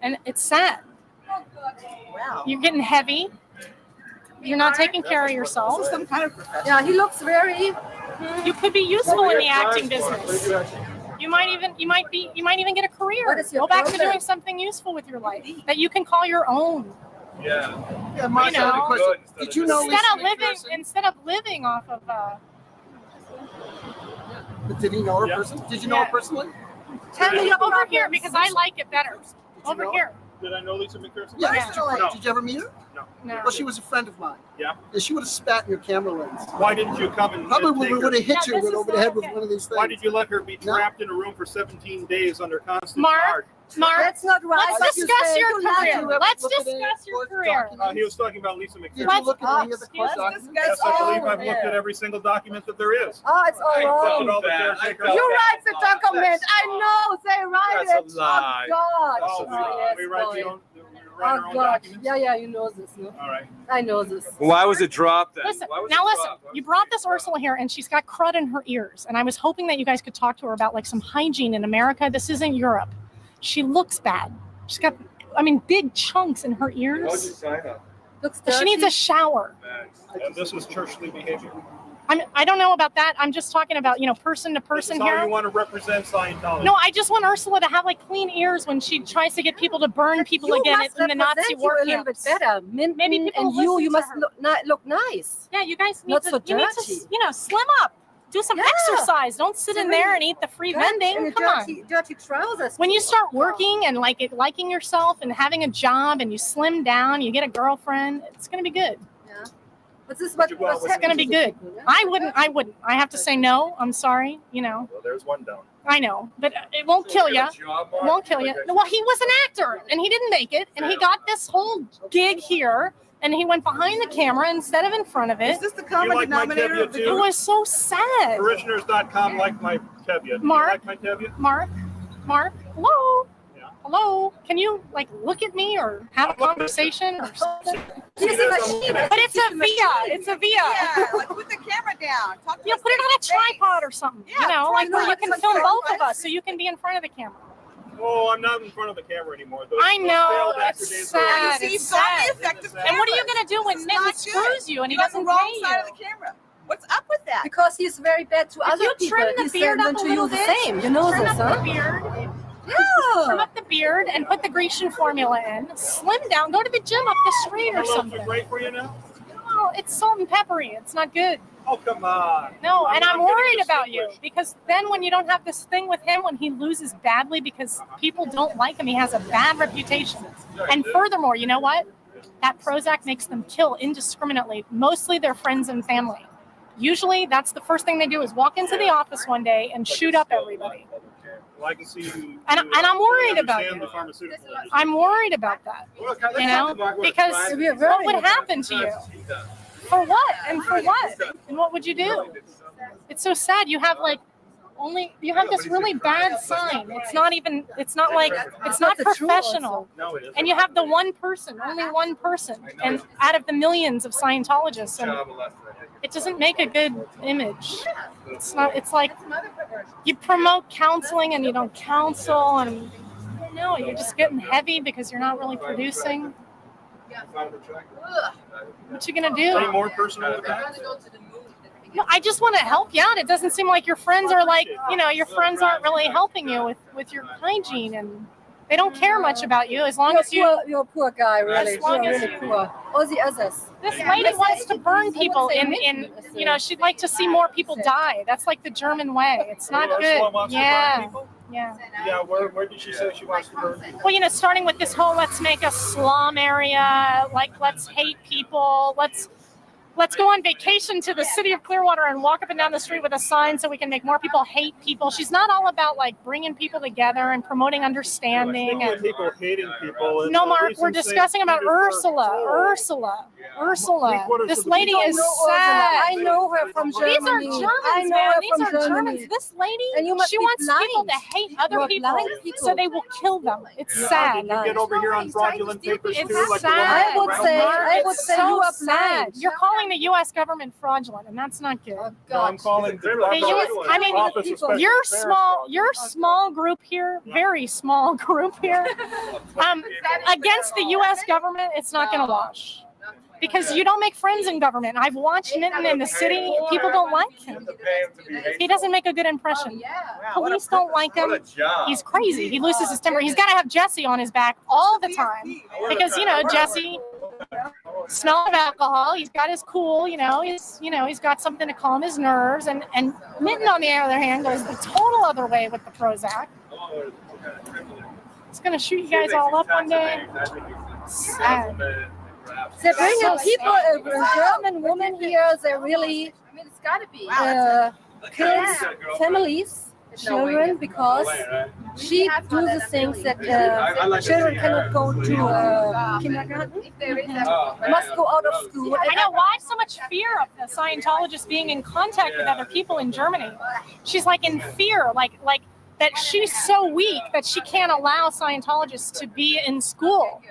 Speaker 17: And it's sad.
Speaker 12: Wow.
Speaker 17: You're getting heavy. You're not taking care of yourself.
Speaker 12: Some kind of professional. Yeah, he looks very...
Speaker 17: You could be useful in the acting business. You might even get a career. Go back to doing something useful with your life that you can call your own.
Speaker 18: Yeah.
Speaker 9: My question. Did you know
Speaker 17: instead of living off of
Speaker 9: Did he know her personally? Did you know her personally?
Speaker 17: Tell me over here because I like it better. Over here.
Speaker 18: Did I know Lisa McPherson?
Speaker 19: Yeah.
Speaker 18: No.
Speaker 19: Did you ever meet her?
Speaker 18: No.
Speaker 19: Well, she was a friend of mine.
Speaker 18: Yeah.
Speaker 19: And she would have spat in your camera lens.
Speaker 18: Why didn't you come and
Speaker 19: Probably
Speaker 18: take
Speaker 19: would have
Speaker 18: her?
Speaker 19: hit you with over the head with one of these things.
Speaker 18: Why did you let her be trapped in a room for 17 days under constant
Speaker 17: Mark,
Speaker 18: guard?
Speaker 17: Mark,
Speaker 12: That's not right.
Speaker 17: let's discuss your
Speaker 19: Don't lie to
Speaker 17: career.
Speaker 19: her.
Speaker 17: Let's
Speaker 19: Look at
Speaker 17: discuss
Speaker 19: the
Speaker 17: your
Speaker 19: court
Speaker 17: career.
Speaker 19: document.
Speaker 18: He was talking about Lisa
Speaker 19: Did
Speaker 18: McPherson.
Speaker 19: you look at any of the court documents?
Speaker 18: Yes, I believe I've looked at every single document that there is.
Speaker 12: Oh, it's all wrong.
Speaker 18: All the caretakers.
Speaker 12: You write the document. I know. They write
Speaker 18: That's
Speaker 12: it.
Speaker 18: a lie.
Speaker 12: Oh, God.
Speaker 18: Oh,
Speaker 12: yes,
Speaker 18: we write
Speaker 12: boy.
Speaker 18: the own, we write our
Speaker 12: Oh,
Speaker 18: own
Speaker 12: God.
Speaker 18: documents.
Speaker 12: Yeah, you know this. No?
Speaker 18: All right.
Speaker 12: I know this.
Speaker 20: Why was it dropped then?
Speaker 17: Listen,
Speaker 20: Why was
Speaker 17: now
Speaker 20: it
Speaker 17: listen,
Speaker 20: dropped?
Speaker 17: you brought this Ursula here and she's got crud in her ears. And I was hoping that you guys could talk to her about like some hygiene in America. This isn't Europe. She looks bad. She's got, big chunks in her ears.
Speaker 12: Looks
Speaker 17: She needs a shower.
Speaker 18: And this is churchly behavior.
Speaker 17: I don't know about that. I'm just talking about, person to
Speaker 18: This
Speaker 17: person
Speaker 18: is how
Speaker 17: here.
Speaker 18: you want to represent Scientology.
Speaker 17: No, I just want Ursula to have like clean ears when she tries to get people to burn people
Speaker 12: You
Speaker 17: again
Speaker 12: must
Speaker 17: in the Nazi
Speaker 12: represent
Speaker 17: war
Speaker 12: you a little
Speaker 17: camps.
Speaker 12: bit better.
Speaker 17: Maybe people
Speaker 12: and you
Speaker 17: listen
Speaker 12: must
Speaker 17: to her.
Speaker 12: look nice.
Speaker 17: Yeah, you guys need
Speaker 12: Not
Speaker 17: to,
Speaker 12: so
Speaker 17: you need
Speaker 12: dirty.
Speaker 17: to, slim up. Do some exercise. Don't sit in there and eat the free vending.
Speaker 12: And
Speaker 17: Come on.
Speaker 12: dirty trousers.
Speaker 17: When you start working and liking yourself and having a job and you slim down, you get a girlfriend, it's going to be good.
Speaker 12: Yeah. But this is what
Speaker 17: It's going to be good. I wouldn't. I have to say no. I'm sorry.
Speaker 18: Well, there's one down.
Speaker 17: I know, but it won't kill you. It won't kill you. Well, he was an actor and he didn't make it, and he got this whole gig here. And he went behind the camera instead of in front of it.
Speaker 19: Is this the
Speaker 18: You
Speaker 19: common
Speaker 18: like my
Speaker 19: denominator
Speaker 18: Tevye
Speaker 19: of the
Speaker 18: too?
Speaker 17: It was so sad.
Speaker 18: Parishioners.com like my Tevye. Do
Speaker 17: Mark?
Speaker 18: you like my Tevye?
Speaker 17: Mark, hello? Hello? Can you look at me or have a conversation or something?
Speaker 12: He's a machine.
Speaker 17: But it's a via. It's a via.
Speaker 21: Yeah, like put the camera down. Talk to us
Speaker 17: Put it on a tripod or something.
Speaker 21: Yeah,
Speaker 17: like where you can
Speaker 21: tripod.
Speaker 17: film both of us so you can be in front of the camera.
Speaker 18: Oh, I'm not in front of the camera anymore.
Speaker 17: I know.
Speaker 18: failed actor
Speaker 17: It's
Speaker 18: days
Speaker 17: sad.
Speaker 21: You see,
Speaker 17: It's
Speaker 21: you've got
Speaker 17: sad.
Speaker 21: the effective
Speaker 17: And what are you going to do when
Speaker 21: This is
Speaker 17: Mitten
Speaker 21: not
Speaker 17: screws
Speaker 21: good.
Speaker 17: you and he
Speaker 21: You're on
Speaker 17: doesn't
Speaker 21: the wrong
Speaker 17: pay
Speaker 21: side
Speaker 17: you?
Speaker 21: of the camera. What's up with that?
Speaker 12: Because he's very bad to
Speaker 17: If
Speaker 12: other
Speaker 17: you
Speaker 12: people.
Speaker 17: trim the
Speaker 12: He's
Speaker 17: beard up
Speaker 12: meant
Speaker 17: a
Speaker 12: to
Speaker 17: little
Speaker 12: you the
Speaker 17: bit,
Speaker 12: same. You know
Speaker 17: trim
Speaker 12: this,
Speaker 17: up
Speaker 12: huh?
Speaker 17: the beard,
Speaker 12: Yeah.
Speaker 17: trim up the beard and put the Grecian formula in. Slim down. Go to the gym up the street or
Speaker 18: Hello,
Speaker 17: something.
Speaker 18: is great for you now?
Speaker 17: No, it's salt and peppery. It's not good.
Speaker 18: Oh, come on.
Speaker 17: No, and I'm
Speaker 18: getting
Speaker 17: worried about you
Speaker 18: distinguished.
Speaker 17: because then when you don't have this thing with him, when he loses badly because people don't like him, he has a bad reputation. And furthermore, you know what? That Prozac makes them kill indiscriminately, mostly their friends and family. Usually that's the first thing they do is walk into the office one day and shoot up everybody.
Speaker 18: Well, I can see you.
Speaker 17: And I'm worried about
Speaker 18: understand
Speaker 17: you.
Speaker 18: the pharmaceutical industry.
Speaker 17: I'm worried about that, because what would happen to you? For what? And for what? And what would you do? It's so sad. You have you have this really bad sign. It's not professional.
Speaker 18: No, it isn't.
Speaker 17: And you have the one person, only one person, and out of the millions of Scientologists, and it doesn't make a good image. It's not. It's like you promote counseling and you don't counsel, and no, you're just getting heavy because you're not really producing. What you gonna do?
Speaker 18: Any more personal attacks?
Speaker 17: No, I just want to help you out. It doesn't seem like your friends are your friends aren't really helping you with your hygiene, and they don't care much about you as long as you.
Speaker 12: You're a poor guy, really.
Speaker 17: As long
Speaker 12: You're
Speaker 17: as
Speaker 12: really
Speaker 17: you-
Speaker 12: poor. All the others.
Speaker 17: This lady wants to burn people she'd like to see more people die. That's like the German way. It's not
Speaker 18: Ursula
Speaker 17: good.
Speaker 18: wants to burn
Speaker 17: Yeah.
Speaker 18: people?
Speaker 17: Yeah.
Speaker 18: Yeah, where did she say she wants to burn people?
Speaker 17: Well, starting with this whole let's make a slum area, let's hate people, let's go on vacation to the city of Clearwater and walk up and down the street with a sign so we can make more people hate people. She's not all about bringing people together and promoting understanding.
Speaker 18: Speaking of
Speaker 17: And
Speaker 18: people hating people. and
Speaker 17: no,
Speaker 18: the
Speaker 17: Mark,
Speaker 18: reason
Speaker 17: we're discussing about Ursula. This lady is sad.
Speaker 12: I know her from Germany.
Speaker 17: These are Germans,
Speaker 12: I know
Speaker 17: man.
Speaker 12: her
Speaker 17: These
Speaker 12: from
Speaker 17: are
Speaker 12: Germany.
Speaker 17: Germans. This lady,
Speaker 12: And you must
Speaker 17: she
Speaker 12: be
Speaker 17: wants people
Speaker 12: blind.
Speaker 17: to hate other
Speaker 12: You're
Speaker 17: people,
Speaker 12: blind people.
Speaker 17: so they will kill them. It's sad.
Speaker 18: You get over here on fraudulent papers
Speaker 17: It's
Speaker 18: too, like the one
Speaker 17: sad.
Speaker 18: with the
Speaker 12: I would
Speaker 17: It's
Speaker 12: say
Speaker 17: so
Speaker 12: you are
Speaker 17: sad.
Speaker 12: blind.
Speaker 17: You're calling the U.S. government fraudulent, and that's not good.
Speaker 18: No, I'm calling the Office of Special
Speaker 17: your
Speaker 18: Affairs
Speaker 17: small group here, very small group here, against the U.S. government, it's not going to wash. Because you don't make friends in government. I've watched Minton in the city. People don't like him. He doesn't make a good impression. Police don't like him. He's crazy. He loses his temper. He's got to have Jesse on his back all the time. Because, Jesse, smell of alcohol. He's got his cool, he's got something to calm his nerves. And Minton, on the other hand, goes the total other way with the Prozac. It's gonna shoot you guys all up one day. Sad.
Speaker 20: They bring
Speaker 17: So
Speaker 20: people, a German woman here, they really
Speaker 21: It's got to be.
Speaker 20: kills families, children, because she do the things that children cannot go to kindergarten, must go out of school.
Speaker 17: I know, why so much fear of the Scientologist being in contact with other people in Germany? She's like in fear, like that she's so weak that she can't allow Scientologists to be in school.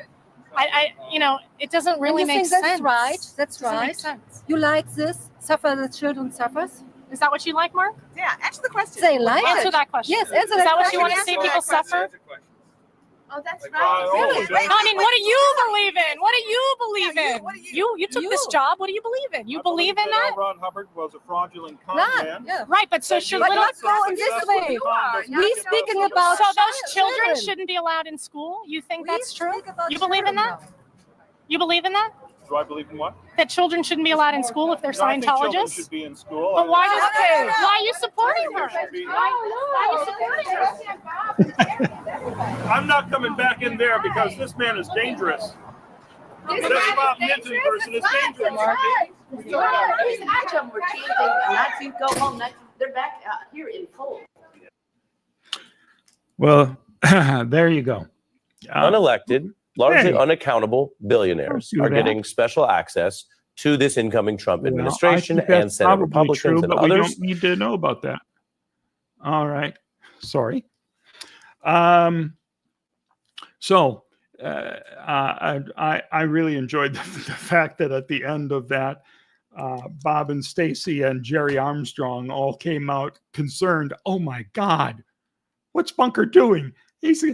Speaker 17: It doesn't really
Speaker 20: And you
Speaker 17: make
Speaker 20: think
Speaker 17: sense.
Speaker 20: that's right. That's
Speaker 17: Doesn't make
Speaker 20: right.
Speaker 17: sense.
Speaker 20: You like this? Suffer the children suffers.
Speaker 17: Is that what you like, Mark?
Speaker 21: Yeah, answer the question.
Speaker 20: They like
Speaker 17: Answer
Speaker 20: it.
Speaker 17: that question.
Speaker 20: Yes, answer
Speaker 17: Is
Speaker 20: that
Speaker 17: that what you
Speaker 20: question.
Speaker 17: want to see people suffer?
Speaker 21: Oh, that's right.
Speaker 17: Really? No, I mean, what do you believe in? What do you believe in? You took this job. What do you believe in? You believe in that?
Speaker 18: L. Ron Hubbard was a fraudulent con
Speaker 20: Right,
Speaker 18: man.
Speaker 20: yeah.
Speaker 17: Right, but so should
Speaker 20: But
Speaker 17: little.
Speaker 20: not going this way. We speaking about
Speaker 17: So those children
Speaker 20: children.
Speaker 17: shouldn't be allowed in school? You think
Speaker 20: We
Speaker 17: that's true?
Speaker 20: speak about
Speaker 17: You believe in that?
Speaker 20: children.
Speaker 17: You believe in that?
Speaker 18: Do I believe in what?
Speaker 17: That children shouldn't be allowed in school if they're
Speaker 18: No, I think children
Speaker 17: Scientologists?
Speaker 18: should be in school.
Speaker 17: But why
Speaker 20: Okay.
Speaker 17: are you supporting her? Why are you supporting her?
Speaker 18: I'm not coming back in there because this man is dangerous. But this Bob Minton person is dangerous.
Speaker 21: Actually, we're changing. Not to go home. They're back here in full.
Speaker 2: Well, there you go.
Speaker 22: Unelected, largely
Speaker 2: Hey.
Speaker 22: unaccountable billionaires
Speaker 2: Don't do
Speaker 22: are
Speaker 2: that.
Speaker 22: getting special access to this incoming Trump
Speaker 2: Well,
Speaker 22: administration
Speaker 2: I think that's
Speaker 22: and Senate
Speaker 2: probably
Speaker 22: Republicans
Speaker 2: true,
Speaker 22: and
Speaker 2: but we
Speaker 22: others.
Speaker 2: don't need to know about that. All right. Sorry. So I really enjoyed the fact that at the end of that, Bob and Stacy and Jerry Armstrong all came out concerned. Oh my God, what's Bunker doing? He's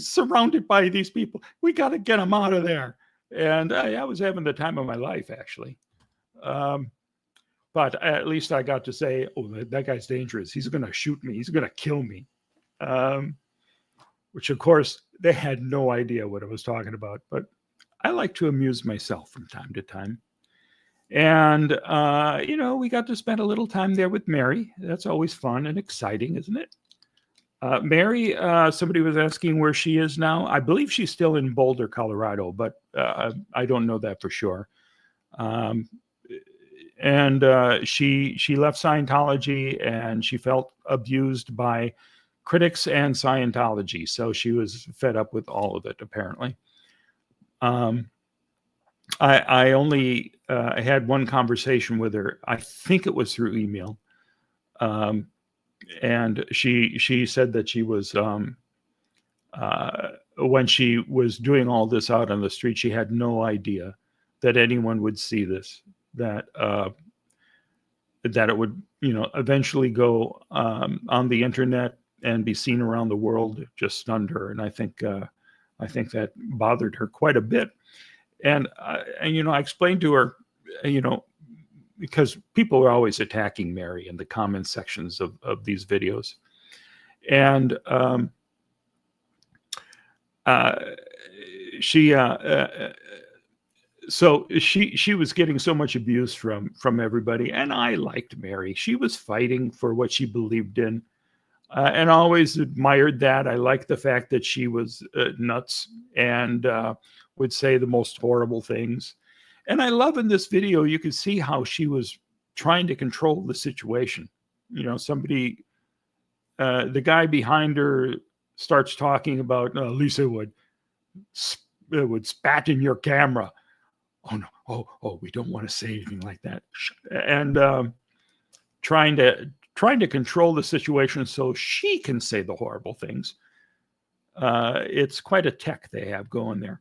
Speaker 2: surrounded by these people. We got to get him out of there. And I was having the time of my life, actually. But at least I got to say, oh, that guy's dangerous. He's going to shoot me. He's going to kill me. Which, of course, they had no idea what I was talking about. But I like to amuse myself from time to time. And, we got to spend a little time there with Mary. That's always fun and exciting, isn't it? Mary, somebody was asking where she is now. I believe she's still in Boulder, Colorado, but I don't know that for sure. And she left Scientology and she felt abused by critics and Scientology. So she was fed up with all of it, apparently. I only had one conversation with her. I think it was through email. And she said that she was, when she was doing all this out on the street, she had no idea that anyone would see this, that it would, eventually go on the internet and be seen around the world. It just stunned her. And I think that bothered her quite a bit. And I explained to her, because people are always attacking Mary in the comment sections of these videos. And so she was getting so much abuse from everybody. And I liked Mary. She was fighting for what she believed in. And I always admired that. I liked the fact that she was nuts and would say the most horrible things. And I love in this video, you can see how she was trying to control the situation. Somebody, the guy behind her starts talking about Lisa would spat in your camera. Oh no! Oh, we don't want to say anything like that. And trying to control the situation so she can say the horrible things. It's quite a tech they have going there.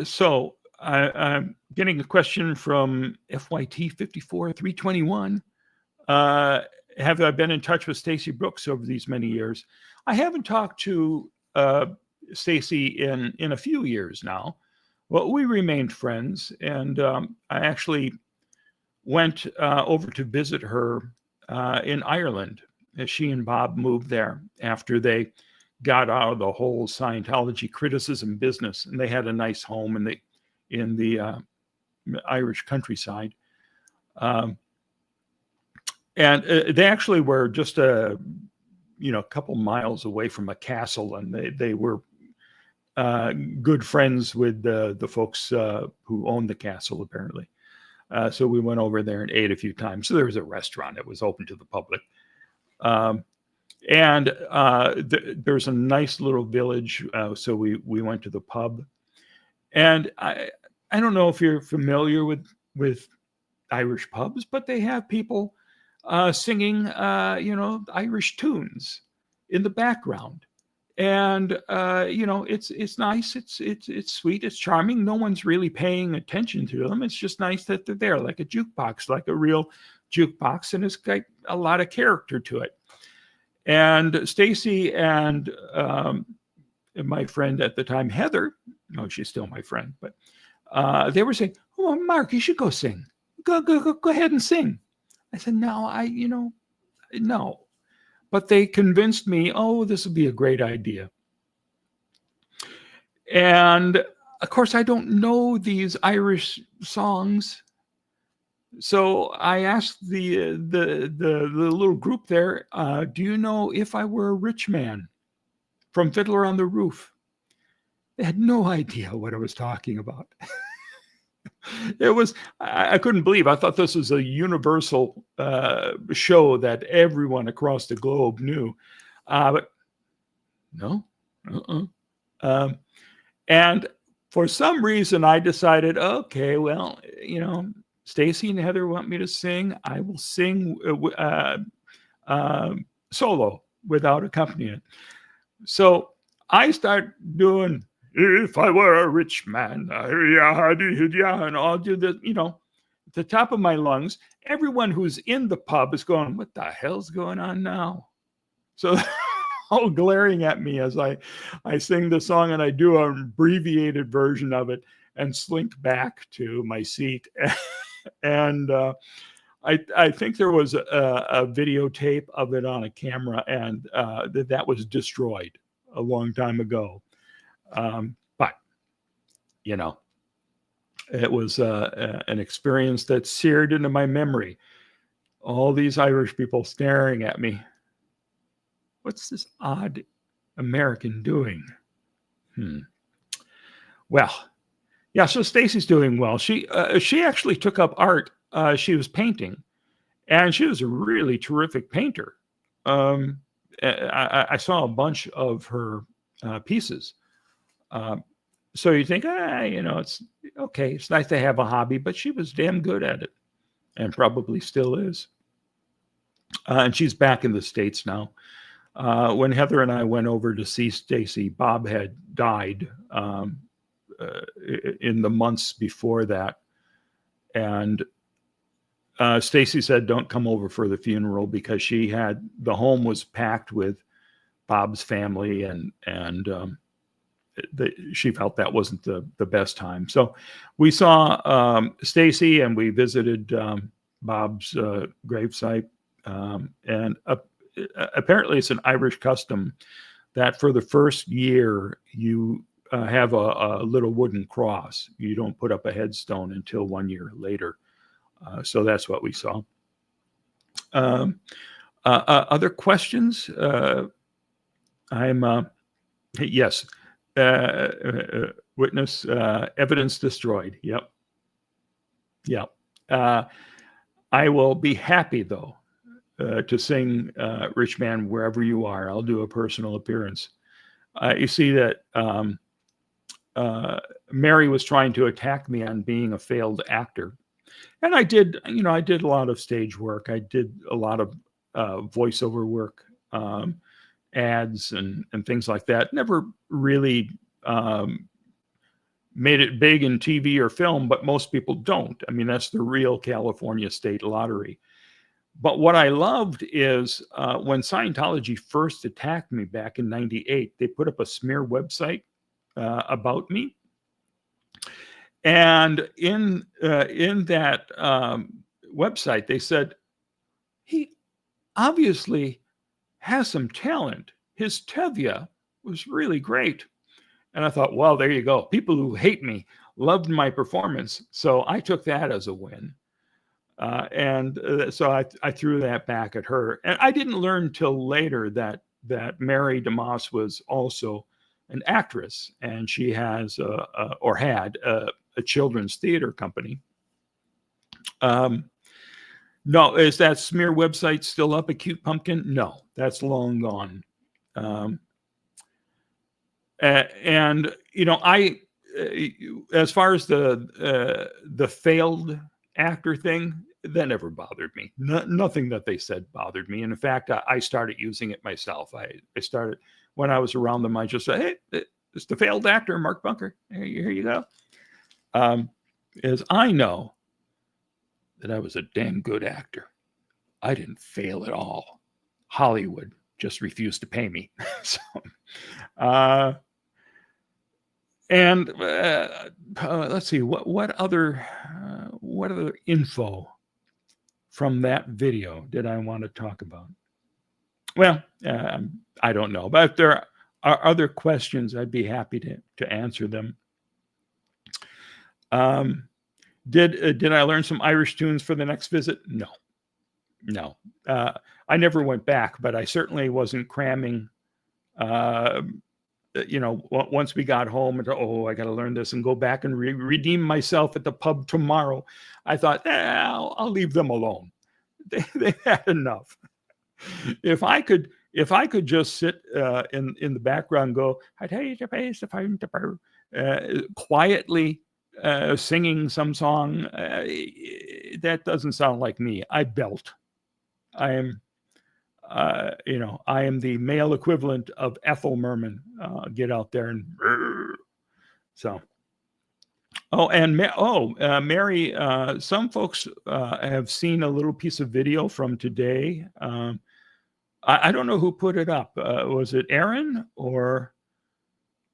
Speaker 2: So I'm getting a question from FYT 54321. Have I been in touch with Stacy Brooks over these many years? I haven't talked to Stacy in a few years now. Well, we remained friends, and I actually went over to visit her in Ireland as she and Bob moved there after they got out of the whole Scientology criticism business, and they had a nice home in the Irish countryside. And they actually were just a couple miles away from a castle, and they were good friends with the folks who owned the castle, apparently. So we went over there and ate a few times. So there was a restaurant that was open to the public. And there's a nice little village. So we went to the pub. And I don't know if you're familiar with Irish pubs, but they have people singing, Irish tunes in the background. And it's nice. It's sweet. It's charming. No one's really paying attention to them. It's just nice that they're there, like a jukebox, like a real jukebox, and it's got a lot of character to it. And Stacy and my friend at the time, Heather, no, she's still my friend, but they were saying, "Oh, Mark, you should go sing. Go ahead and sing." I said, "No, no." But they convinced me, "Oh, this would be a great idea." And of course, I don't know these Irish songs. So I asked the little group there, "Do you know If I Were a Rich Man" from Fiddler on the Roof? They had no idea what I was talking about. It was, I couldn't believe. I thought this was a universal show that everyone across the globe knew. But no. And for some reason, I decided, okay, well, Stacy and Heather want me to sing. I will sing solo without accompaniment. So I start doing "If I Were a Rich Man," and I'll do the, at the top of my lungs. Everyone who's in the pub is going, "What the hell's going on now?" So all glaring at me as I sing the song, and I do an abbreviated version of it and slink back to my seat. And I think there was a videotape of it on a camera, and that was destroyed a long time ago. But it was an experience that seared into my memory. All these Irish people staring at me. What's this odd American doing? Well, yeah. So Stacy's doing well. She actually took up art. She was painting, and she was a really terrific painter. I saw a bunch of her pieces. So you think, it's okay. It's nice to have a hobby, but she was damn good at it, and probably still is. And she's back in the States now. When Heather and I went over to see Stacy, Bob had died in the months before that. And Stacy said, "Don't come over for the funeral," because the home was packed with Bob's family, and she felt that wasn't the best time. So we saw Stacy, and we visited Bob's gravesite. And apparently it's an Irish custom that for the first year you have a little wooden cross. You don't put up a headstone until 1 year later. So that's what we saw. Other questions? Yes. Witness evidence destroyed. Yep. I will be happy, though, to sing "Rich Man" wherever you are. I'll do a personal appearance. You see that Mary was trying to attack me on being a failed actor. And I did a lot of stage work. I did a lot of voiceover work, ads and things like that. Never really made it big in TV or film, but most people don't. I mean, that's the real California state lottery. But what I loved is when Scientology first attacked me back in '98, they put up a smear website about me. And in that website, they said, he obviously has some talent. His tevya was really great. And I thought, well, there you go. People who hate me loved my performance. So I took that as a win. So I threw that back at her. And I didn't learn till later that that Mary DeMoss was also an actress, and she has or had a children's theater company. No, is that smear website still up, A Cute Pumpkin? No, that's long gone. And you know, as far as the failed actor thing, that never bothered me. Nothing that they said bothered me. And in fact, I started using it myself. I started when I was around them. I just said, "Hey, it's the failed actor, Mark Bunker. Here you go." As I know that I was a damn good actor. I didn't fail at all. Hollywood just refused to pay me. So, let's see what other info from that video did I want to talk about? Well, I don't know, but if there are other questions, I'd be happy to answer them. Did I learn some Irish tunes for the next visit? No. I never went back, but I certainly wasn't cramming. You know, once we got home, and I got to learn this and go back and redeem myself at the pub tomorrow. I thought, I'll leave them alone. They had enough. If I could just sit in the background, go, quietly singing some song, that doesn't sound like me. I belt. I am. I am the male equivalent of Ethel Merman. Get out there and so. Mary, some folks have seen a little piece of video from today. I don't know who put it up. Was it Aaron or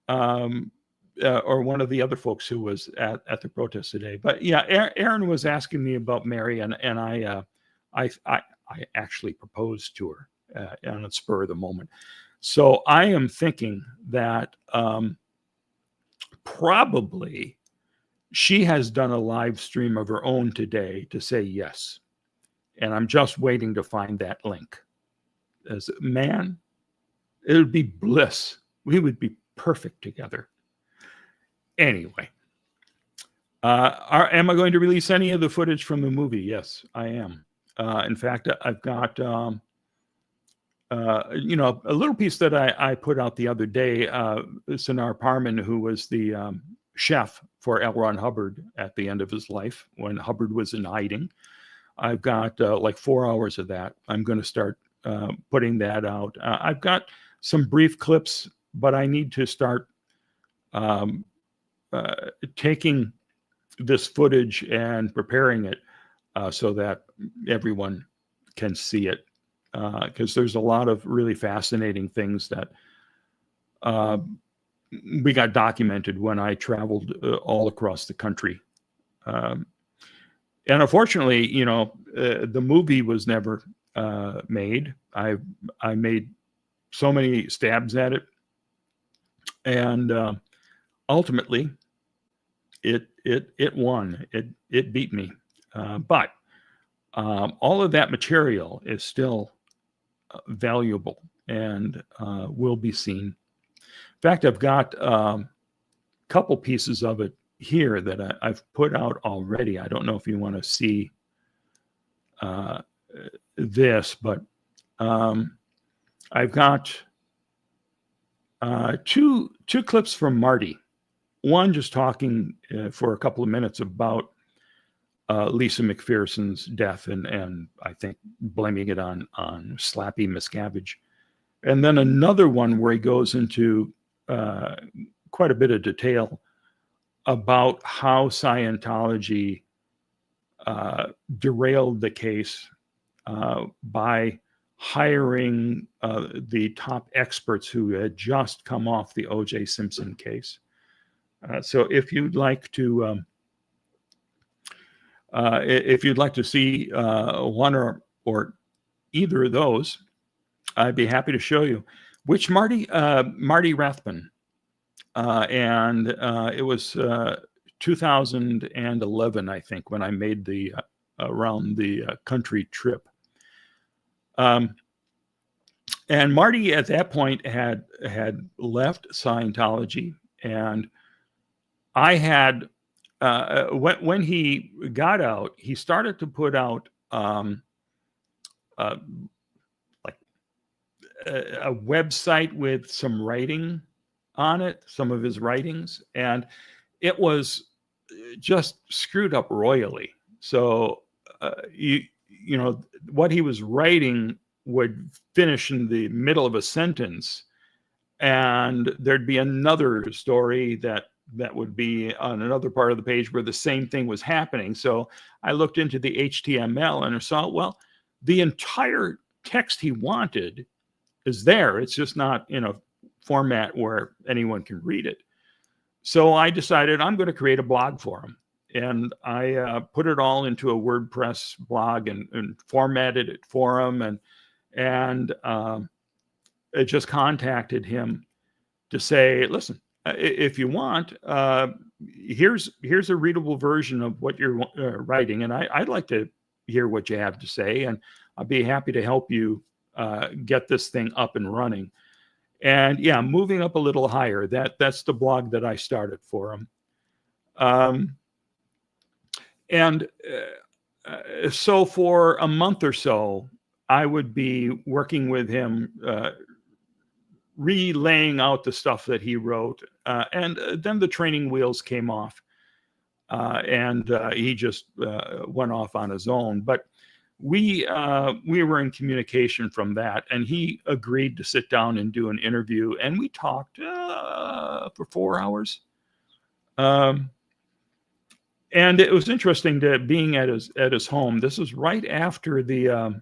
Speaker 2: one of the other folks who was at the protest today? But yeah, Aaron was asking me about Mary, and I actually proposed to her on the spur of the moment. So I am thinking that probably she has done a live stream of her own today to say yes. And I'm just waiting to find that link. As man, it would be bliss. We would be perfect together. Anyway, am I going to release any of the footage from the movie? Yes, I am. In fact, I've got, a little piece that I put out the other day. Sinar Parman, who was the chef for L. Ron Hubbard at the end of his life when Hubbard was in hiding. I've got like 4 hours of that. I'm going to start putting that out. I've got some brief clips, but I need to start taking this footage and preparing it so that everyone can see it, because there's a lot of really fascinating things that we got documented when I traveled all across the country. And unfortunately, the movie was never made. I made so many stabs at it, and ultimately, it won. It beat me. But all of that material is still valuable and will be seen. In fact, I've got a couple pieces of it here that I've put out already. I don't know if you want to see this, but I've got two clips from Marty. One just talking for a couple of minutes about Lisa McPherson's death and I think blaming it on Slappy Miscavige. And then another one where he goes into quite a bit of detail about how Scientology derailed the case by hiring the top experts who had just come off the O.J. Simpson case. So if you'd like to see one or either of those, I'd be happy to show you. Which Marty? Marty Rathbun. And it was 2011, I think, when I made the around the country trip. And Marty at that point had left Scientology, and I had when he got out, he started to put out like a website with some writing on it, some of his writings, and it was just screwed up royally. So you know what he was writing would finish in the middle of a sentence, and there'd be another story that would be on another part of the page where the same thing was happening. So I looked into the HTML and I saw, well, the entire text he wanted is there. It's just not in a format where anyone can read it. So I decided I'm going to create a blog for him. And I put it all into a WordPress blog and formatted it for him. And I just contacted him to say, listen, if you want, here's a readable version of what you're writing. And I'd like to hear what you have to say. And I'll be happy to help you get this thing up and running. And yeah, moving up a little higher, that's the blog that I started for him. So for a month or so, I would be working with him, relaying out the stuff that he wrote. And then the training wheels came off, and he just went off on his own. But we were in communication from that, and he agreed to sit down and do an interview, and we talked for 4 hours. And it was interesting to being at his home. This was right after the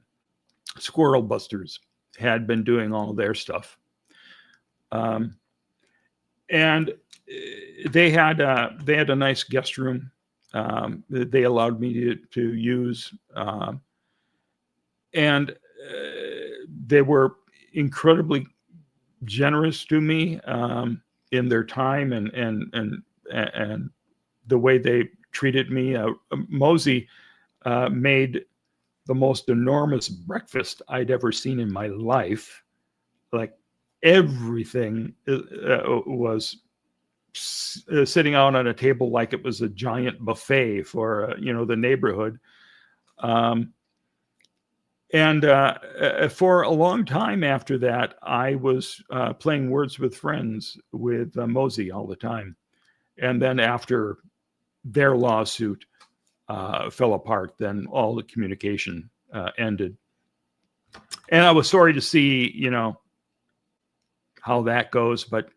Speaker 2: Squirrel Busters had been doing all their stuff. And they had a nice guest room that they allowed me to use. And they were incredibly generous to me in their time and the way they treated me. Mosey made the most enormous breakfast I'd ever seen in my life. Like everything was sitting out on a table like it was a giant buffet for the neighborhood. And for a long time after that, I was playing Words with Friends with Mosey all the time. And then after their lawsuit fell apart, then all the communication ended. And I was sorry to see, how that goes, but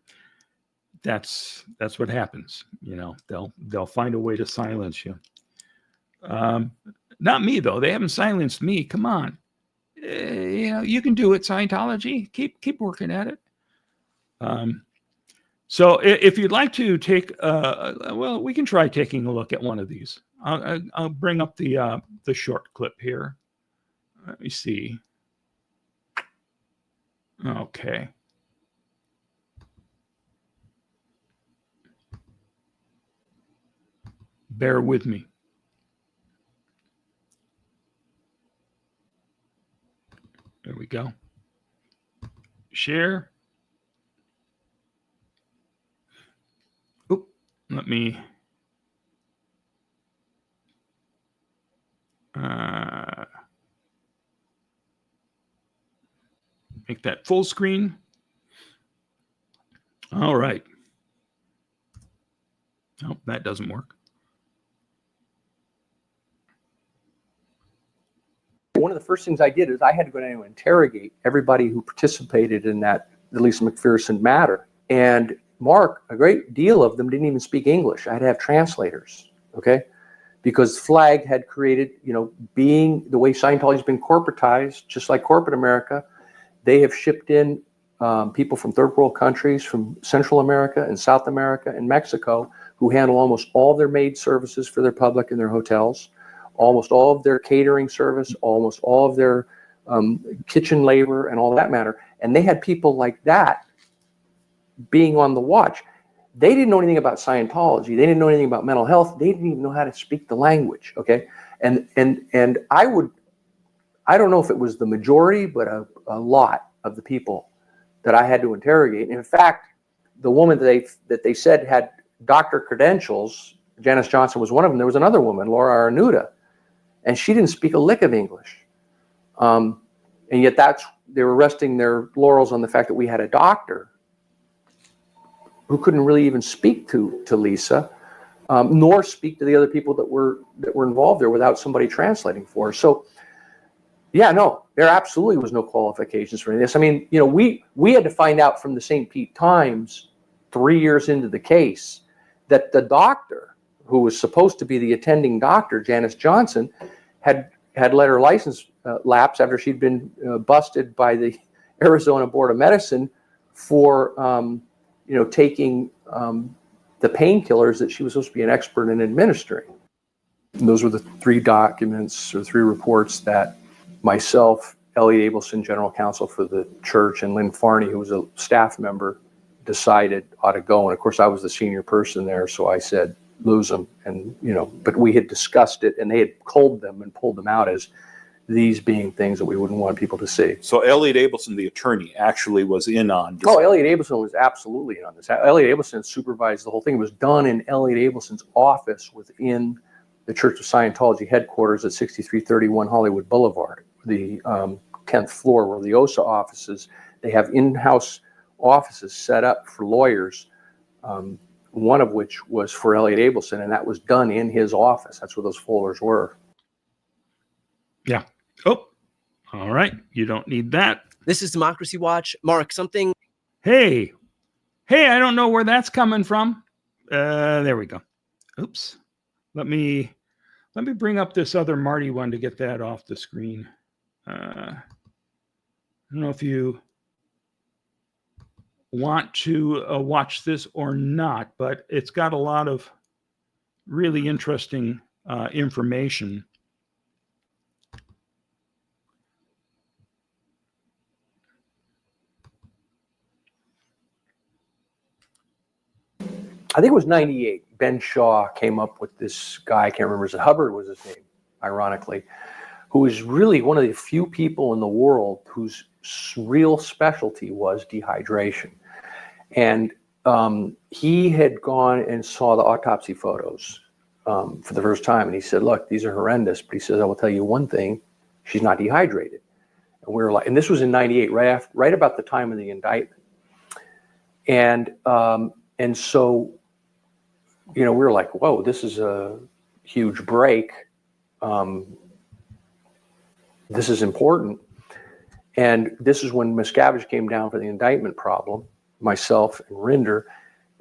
Speaker 2: that's what happens. They'll find a way to silence you. Not me though. They haven't silenced me. Come on. You can do it, Scientology. Keep working at it. So if you'd like to take, we can try taking a look at one of these. I'll bring up the short clip here. Let me see. Okay. Bear with me. There we go. Share. Oop, let me make that full screen. All right. Oh, that doesn't work.
Speaker 1: One of the first things I did is I had to go down and interrogate everybody who participated in the Lisa McPherson matter. And Mark, a great deal of them didn't even speak English. I had to have translators, okay? Because Flag had created, being the way Scientology has been corporatized, just like corporate America, they have shipped in people from third world countries, from Central America and South America and Mexico, who handle almost all their maid services for their public in their hotels, almost all of their catering service, almost all of their kitchen labor and all that matter. And they had people like that being on the watch. They didn't know anything about Scientology. They didn't know anything about mental health. They didn't even know how to speak the language, okay? And I don't know if it was the majority, but a lot of the people that I had to interrogate. And in fact, the woman that they said had doctor credentials, Janice Johnson was one of them. There was another woman, Laura Arnuda, and she didn't speak a lick of English. And yet they were resting their laurels on the fact that we had a doctor who couldn't really even speak to Lisa, nor speak to the other people that were involved there without somebody translating for her. So, yeah, no, there absolutely was no qualifications for any of this. I mean, you know, we had to find out from the St. Pete Times 3 years into the case that the doctor, who was supposed to be the attending doctor, Janice Johnson, had let her license lapse after she'd been busted by the Arizona Board of Medicine for taking the painkillers that she was supposed to be an expert in administering. And those were the 3 documents or 3 reports that myself, Elliot Abelson, general counsel for the church, and Lynn Farney, who was a staff member, decided ought to go. And of course, I was the senior person there, so I said, lose them. And, but we had discussed it, and they had culled them and pulled them out as these being things that we wouldn't want people to see.
Speaker 8: So Elliot Abelson, the attorney, actually was in on this.
Speaker 1: Oh, Elliot Abelson was absolutely in on this. Elliot Abelson supervised the whole thing. It was done in Elliot Abelson's office within the Church of Scientology headquarters at 6331 Hollywood Boulevard, the 10th floor where the OSA offices. They have in-house offices set up for lawyers, one of which was for Elliot Abelson, and that was done in his office. That's where those folders were.
Speaker 2: Yeah. Oh, all right. You don't need that.
Speaker 13: This is Democracy Watch. Mark, something.
Speaker 2: Hey, I don't know where that's coming from. There we go. Oops. Let me bring up this other Marty one to get that off the screen. I don't know if you want to watch this or not, but it's got a lot of really interesting information.
Speaker 1: I think it was 98. Ben Shaw came up with this guy, I can't remember, Hubbard was his name, ironically, who was really one of the few people in the world whose real specialty was dehydration. And he had gone and saw the autopsy photos for the first time. And he said, look, these are horrendous. But he says, I will tell you one thing, she's not dehydrated. And we were like, and this was in 98, right about the time of the indictment. And so, we were like, whoa, this is a huge break. This is important. And this is when Miscavige came down for the indictment problem, myself and Rinder,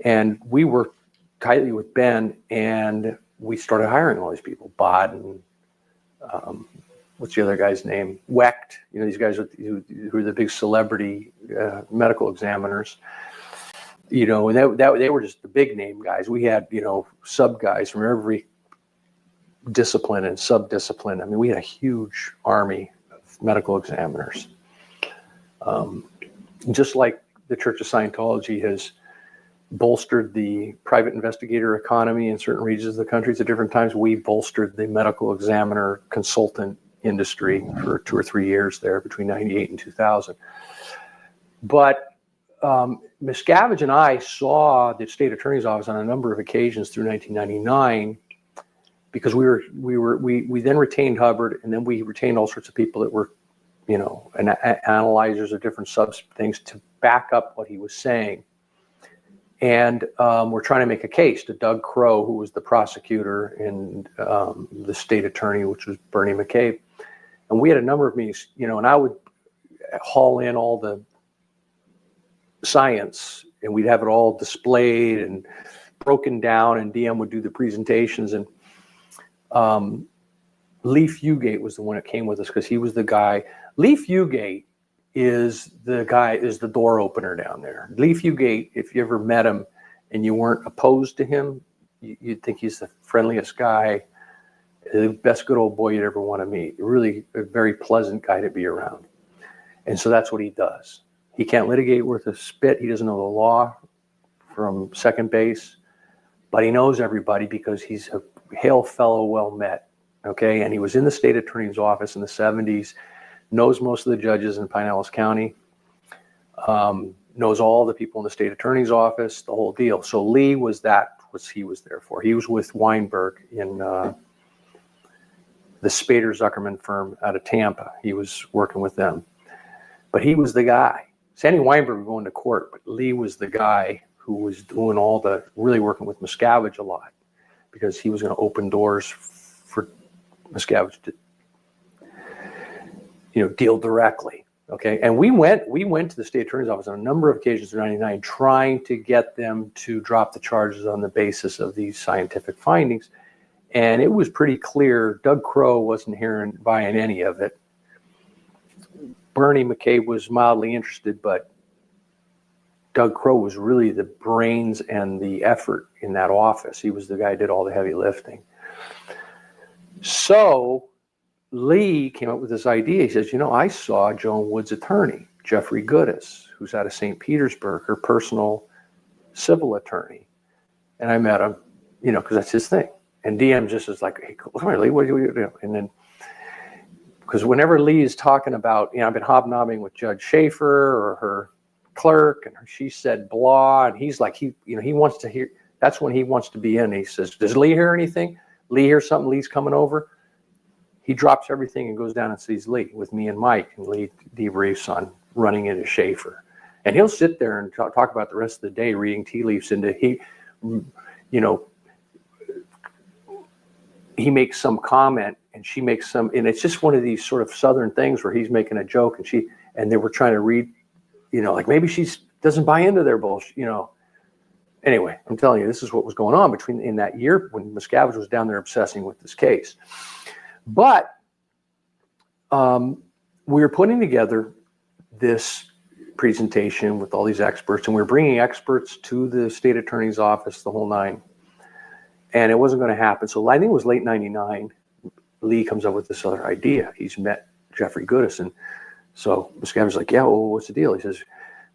Speaker 1: and we worked tightly with Ben, and we started hiring all these people, Bod and what's the other guy's name? Wecht, these guys who are the big celebrity medical examiners. And they were just the big name guys. We had, sub guys from every discipline and sub-discipline. I mean, we had a huge army of medical examiners. Just like the Church of Scientology has bolstered the private investigator economy in certain regions of the country at different times, we bolstered the medical examiner consultant industry for 2 or 3 years there between 98 and 2000. But Miscavige and I saw the state attorney's office on a number of occasions through 1999 because we then retained Hubbard, and then we retained all sorts of people that were, analyzers of different things to back up what he was saying. And we're trying to make a case to Doug Crow, who was the prosecutor, and the state attorney, which was Bernie McCabe. And we had a number of meetings, and I would haul in all the science, and we'd have it all displayed and broken down, and DM would do the presentations. And Lee Fugate was the one that came with us because he was the guy. Lee Fugate is the door opener down there. Lee Fugate, if you ever met him and you weren't opposed to him, you'd think he's the friendliest guy, the best good old boy you'd ever want to meet. Really a very pleasant guy to be around. And so that's what he does. He can't litigate worth a spit. He doesn't know the law from second base, but he knows everybody because he's a hail fellow well met. Okay. And he was in the state attorney's office in the 70s, knows most of the judges in Pinellas County. knows all the people in the state attorney's office, the whole deal. So Lee was he was there for. He was with Weinberg in the Spader Zuckerman firm out of Tampa. He was working with them. But he was the guy. Sandy Weinberg was going to court, but Lee was the guy who was doing really working with Miscavige a lot, because he was going to open doors for Miscavige to, deal directly. Okay. And we went to the state attorney's office on a number of occasions in '99, trying to get them to drop the charges on the basis of these scientific findings. And it was pretty clear Doug Crow wasn't buying any of it. Bernie McCabe was mildly interested, but Doug Crow was really the brains and the effort in that office. He was the guy who did all the heavy lifting. So Lee came up with this idea. He says, I saw Joan Wood's attorney, Jeffrey Goodis, who's out of St. Petersburg, her personal civil attorney. And I met him, because that's his thing. And DM just is like, hey, come here, Lee, what do you do? And then, because whenever Lee is talking about, I've been hobnobbing with Judge Schaefer or her clerk, and she said blah, and he's like, he wants to hear, that's when he wants to be in. He says, does Lee hear anything? Lee hears something, Lee's coming over. He drops everything and goes down and sees Lee with me and Mike, and Lee debriefs on running into Schaefer. And he'll sit there and talk about the rest of the day, reading tea leaves into, he makes some comment and she makes some, and it's just one of these sort of Southern things where he's making a joke and they were trying to read, like maybe she doesn't buy into their bullshit, Anyway, I'm telling you, this is what was going on in that year when Miscavige was down there obsessing with this case. But we were putting together this presentation with all these experts, and we were bringing experts to the state attorney's office, the whole nine. And it wasn't going to happen. So I think it was late '99, Lee comes up with this other idea. He's met Jeffrey Goodis. And so Miscavige's like, yeah, well, what's the deal? He says,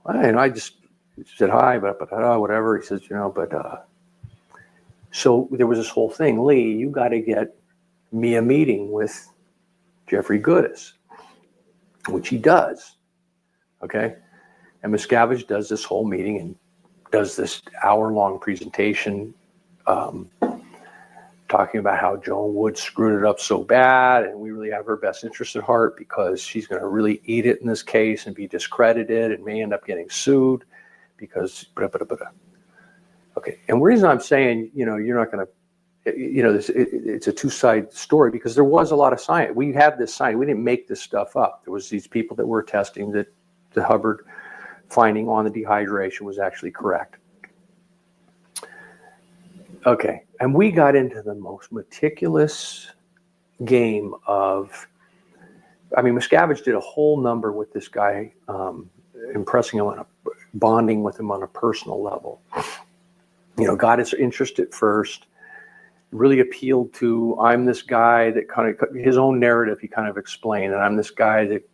Speaker 1: well, I just said hi, but whatever. He says, so there was this whole thing. Lee, you got to get me a meeting with Jeffrey Goodis, which he does. Okay. And Miscavige does this whole meeting and does this hour-long presentation talking about how Joan Wood screwed it up so bad, and we really have her best interest at heart because she's going to really eat it in this case and be discredited and may end up getting sued because Okay. And the reason I'm saying, you're not going to, it's a two-sided story because there was a lot of science. We had this science. We didn't make this stuff up. There was these people that were testing that the Hubbard finding on the dehydration was actually correct. Okay, and we got into the most meticulous game of, Miscavige did a whole number with this guy, impressing him bonding with him on a personal level. Got his interest at first, really appealed to, I'm this guy that kind of, his own narrative he kind of explained, and I'm this guy that,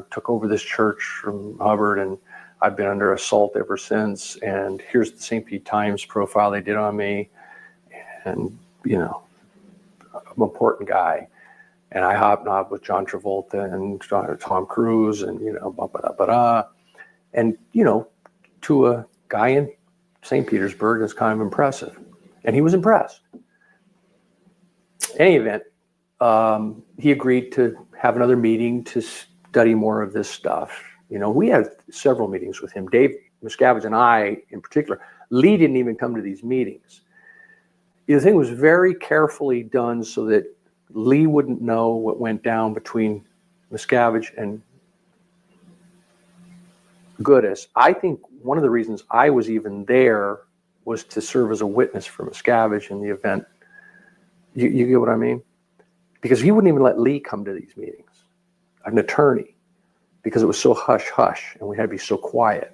Speaker 1: took over this church from Hubbard, and I've been under assault ever since, and here's the St. Pete Times profile they did on me. And, I'm an important guy. And I hobnobbed with John Travolta and Tom Cruise and, and, to a guy in St. Petersburg, that's kind of impressive. And he was impressed. In any event, he agreed to have another meeting to study more of this stuff. We had several meetings with him. Dave Miscavige and I, in particular. Lee didn't even come to these meetings. The thing was very carefully done so that Lee wouldn't know what went down between Miscavige and Goodis. I think one of the reasons I was even there was to serve as a witness for Miscavige in the event. You get what I mean? Because he wouldn't even let Lee come to these meetings, an attorney, because it was so hush-hush and we had to be so quiet.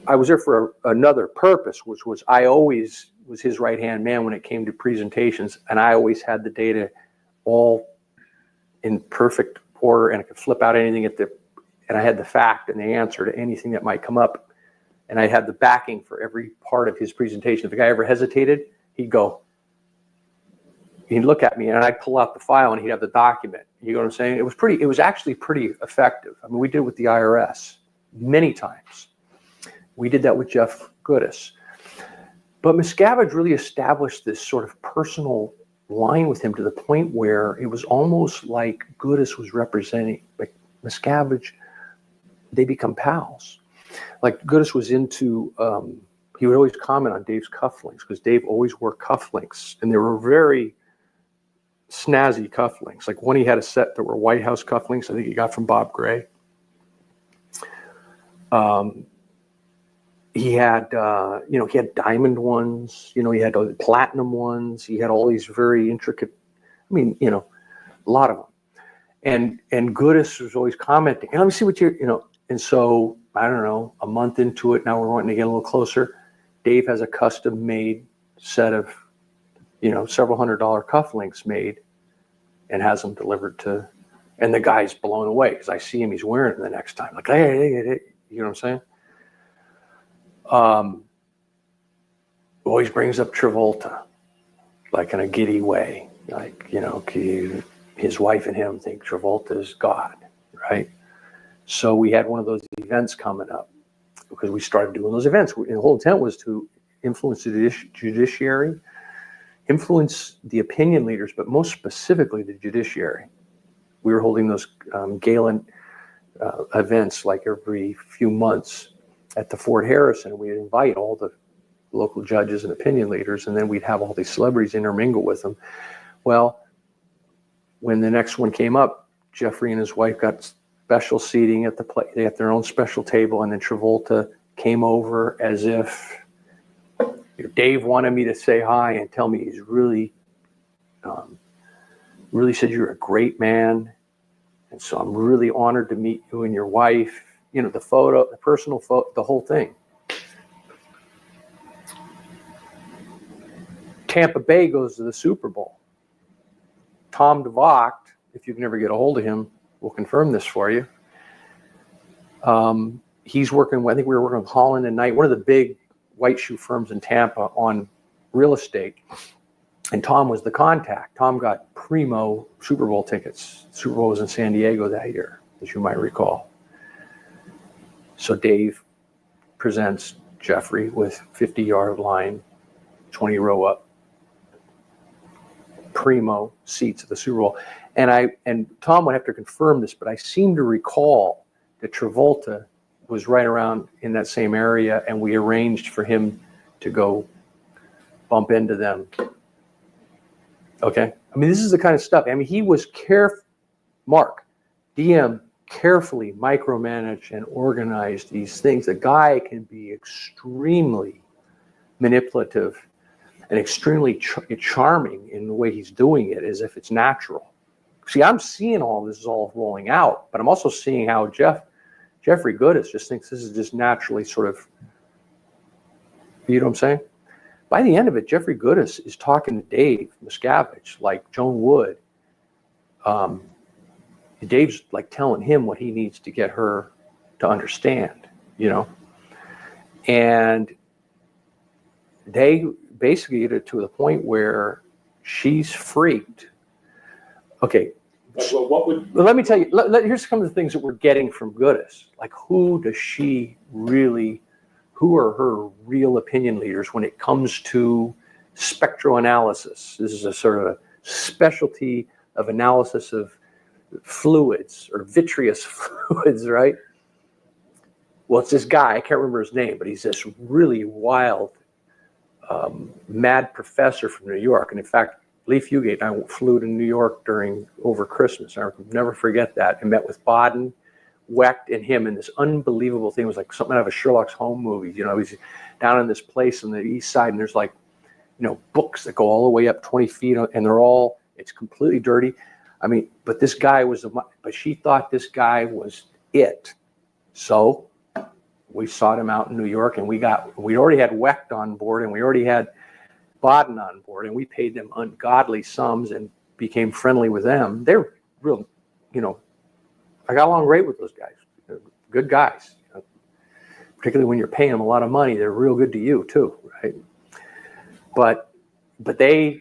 Speaker 1: I was there for another purpose, which was I always was his right-hand man when it came to presentations, and I always had the data all in perfect order, and I could flip out anything and I had the fact and the answer to anything that might come up, and I had the backing for every part of his presentation. If the guy ever hesitated, he'd go, he'd look at me and I'd pull out the file and he'd have the document. You know what I'm saying? It was actually pretty effective. I mean, we did it with the IRS many times. We did that with Jeff Goodis. But Miscavige really established this sort of personal line with him to the point where it was almost like Goodis was representing, like Miscavige, they become pals. Like Goodis was into, he would always comment on Dave's cufflinks because Dave always wore cufflinks, and they were very snazzy cufflinks. Like one, he had a set that were White House cufflinks. I think he got from Bob Gray. He had, he had diamond ones. He had platinum ones. He had all these very intricate. I mean, a lot of them. And Goodis was always commenting. And let me see what And so I don't know. A month into it, now we're wanting to get a little closer. Dave has a custom-made set of, several $100 cufflinks made, and has them delivered to. And the guy's blown away because I see him. He's wearing them the next time. Like, hey, you know what I'm saying? Always brings up Travolta, like in a giddy way. Like, his wife and him think Travolta is God, right? So we had one of those events coming up because we started doing those events. And the whole intent was to influence the judiciary, influence the opinion leaders, but most specifically the judiciary. We were holding those Galen events like every few months at the Fort Harrison. We'd invite all the local judges and opinion leaders, and then we'd have all these celebrities intermingle with them. Well, when the next one came up, Jeffrey and his wife got special seating at the place. They had their own special table, and then Travolta came over as if Dave wanted me to say hi and tell me he's really said you're a great man, and so I'm really honored to meet you and your wife. The photo, the personal photo, the whole thing. Tampa Bay goes to the Super Bowl. Tom DeVocht, if you can ever get a hold of him, will confirm this for you. He's working, I think we were working with Holland and Knight, one of the big white shoe firms in Tampa on real estate. And Tom was the contact. Tom got primo Super Bowl tickets. Super Bowl was in San Diego that year, as you might recall. So Dave presents Jeffrey with 50-yard line, 20 row up, primo seats at the Super Bowl. And Tom would have to confirm this, but I seem to recall that Travolta was right around in that same area, and we arranged for him to go bump into them. Okay? I mean, this is the kind of stuff. I mean, he was Mark, DM, carefully micromanaged and organized these things. The guy can be extremely manipulative and extremely charming in the way he's doing it, as if it's natural. See, I'm seeing all this is all rolling out, but I'm also seeing how Jeffrey Goodis just thinks this is just naturally sort of, you know what I'm saying? By the end of it, Jeffrey Goodis is talking to Dave Miscavige like Joan Wood. Dave's like telling him what he needs to get her to understand, and they basically get it to the point where she's freaked. Okay.
Speaker 8: Well,
Speaker 1: let me tell you, here's some of the things that we're getting from Goodis. Like, who are her real opinion leaders when it comes to spectroanalysis? This is a sort of a specialty of analysis of fluids or vitreous fluids, right? Well, it's this guy, I can't remember his name, but he's this really wild, mad professor from New York. And in fact, Lee Fugate and I flew to New York over Christmas. I'll never forget that. And met with Baden, Wecht, and him in this unbelievable thing. It was like something out of a Sherlock Holmes movie. He's down in this place on the east side, and there's like, books that go all the way up 20 feet, and it's completely dirty. I mean, but this guy but she thought this guy was it. So we sought him out in New York, and we already had Wecht on board, and we already had Baden on board, and we paid them ungodly sums and became friendly with them. They're real, I got along great with those guys. They're good guys, particularly when you're paying them a lot of money. They're real good to you too, right? But they